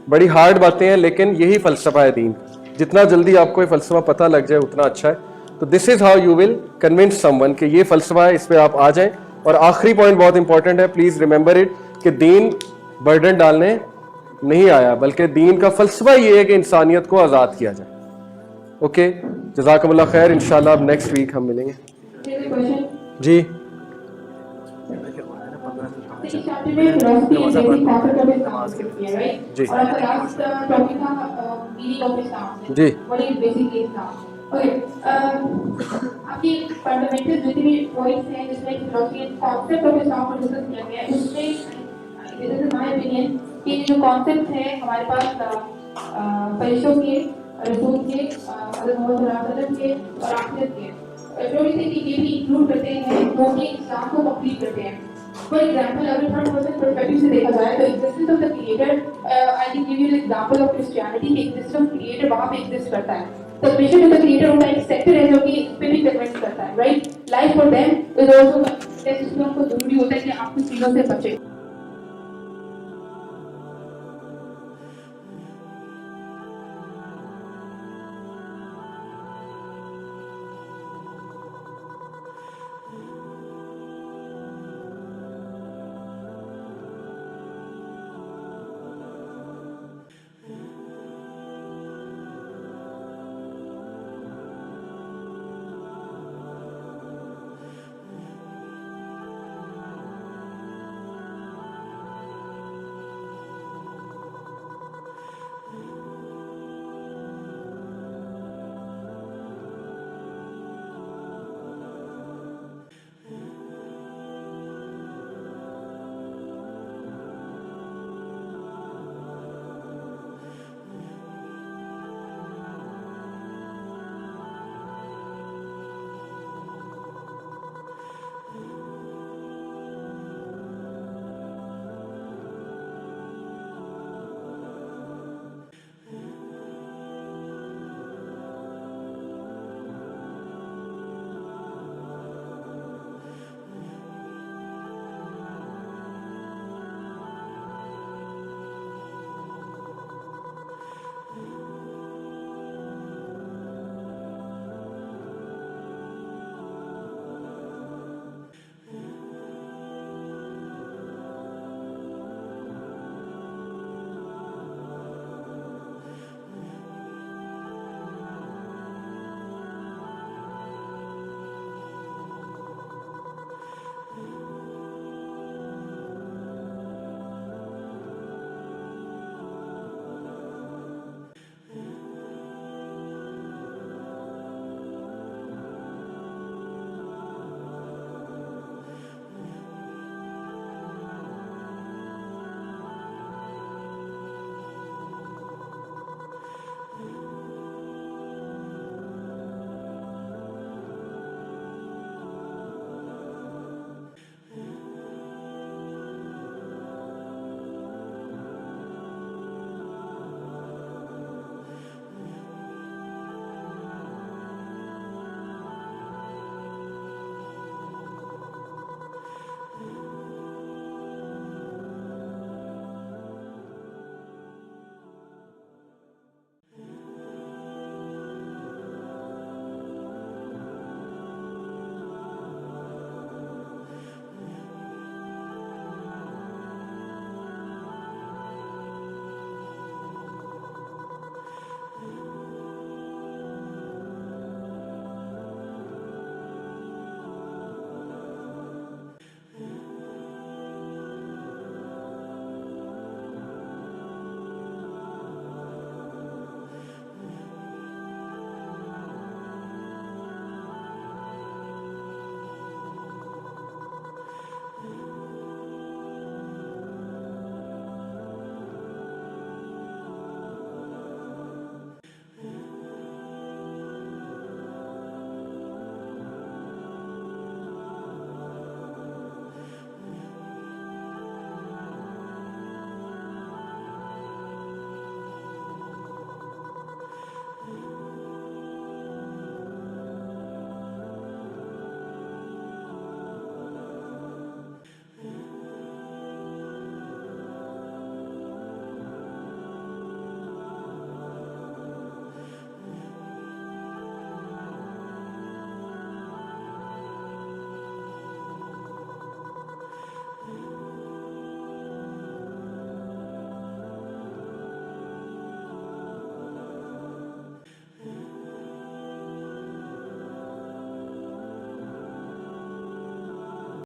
بڑی ہارڈ باتیں ہیں, لیکن یہی فلسفہ ہے دین. جتنا جلدی آپ کو یہ فلسفہ پتہ لگ جائے اتنا اچھا ہے. تو this is how you will convince someone کہ یہ فلسفہ ہے, اس پہ آپ آ جائیں. اور آخری پوائنٹ بہت امپورٹنٹ ہے, پلیز ریممبر اٹ, کہ دین برڈن ڈالنے نہیں آیا, بلکہ دین کا فلسفہ یہ ہے کہ انسانیت کو آزاد کیا جائے. اوکے, جزاکم اللہ خیر. انشاءاللہ اب نیکسٹ ویک ہم ملیں گے. جی جی کہ جو کانسیپٹ ہے ہمارے پاس فرشتوں کے, رسول کے, حضرت محمد صلی اللہ علیہ وسلم کے اور آخرت کے, تھوڑی سی یہ بھی انکلوڈ کرتے ہیں جو کہ اسلام کو کمپلیٹ کرتے ہیں. فار ایگزامپل اگر تھرڈ پرسن پرسپیکٹو سے دیکھا جائے تو existence of the creator, I can give you example of Christianity کہ ایگزسٹنس آف کریٹر وہاں پہ ایگزسٹ کرتا ہے. سبمیشن ٹو دا کریٹر ان کا ایک سیکٹر ہے جو کہ اس پہ بھی کنوینس کرتا ہے, right. Life for them is also test کو ضروری ہوتا ہے کہ آپ کچھ چیزوں سے بچیں.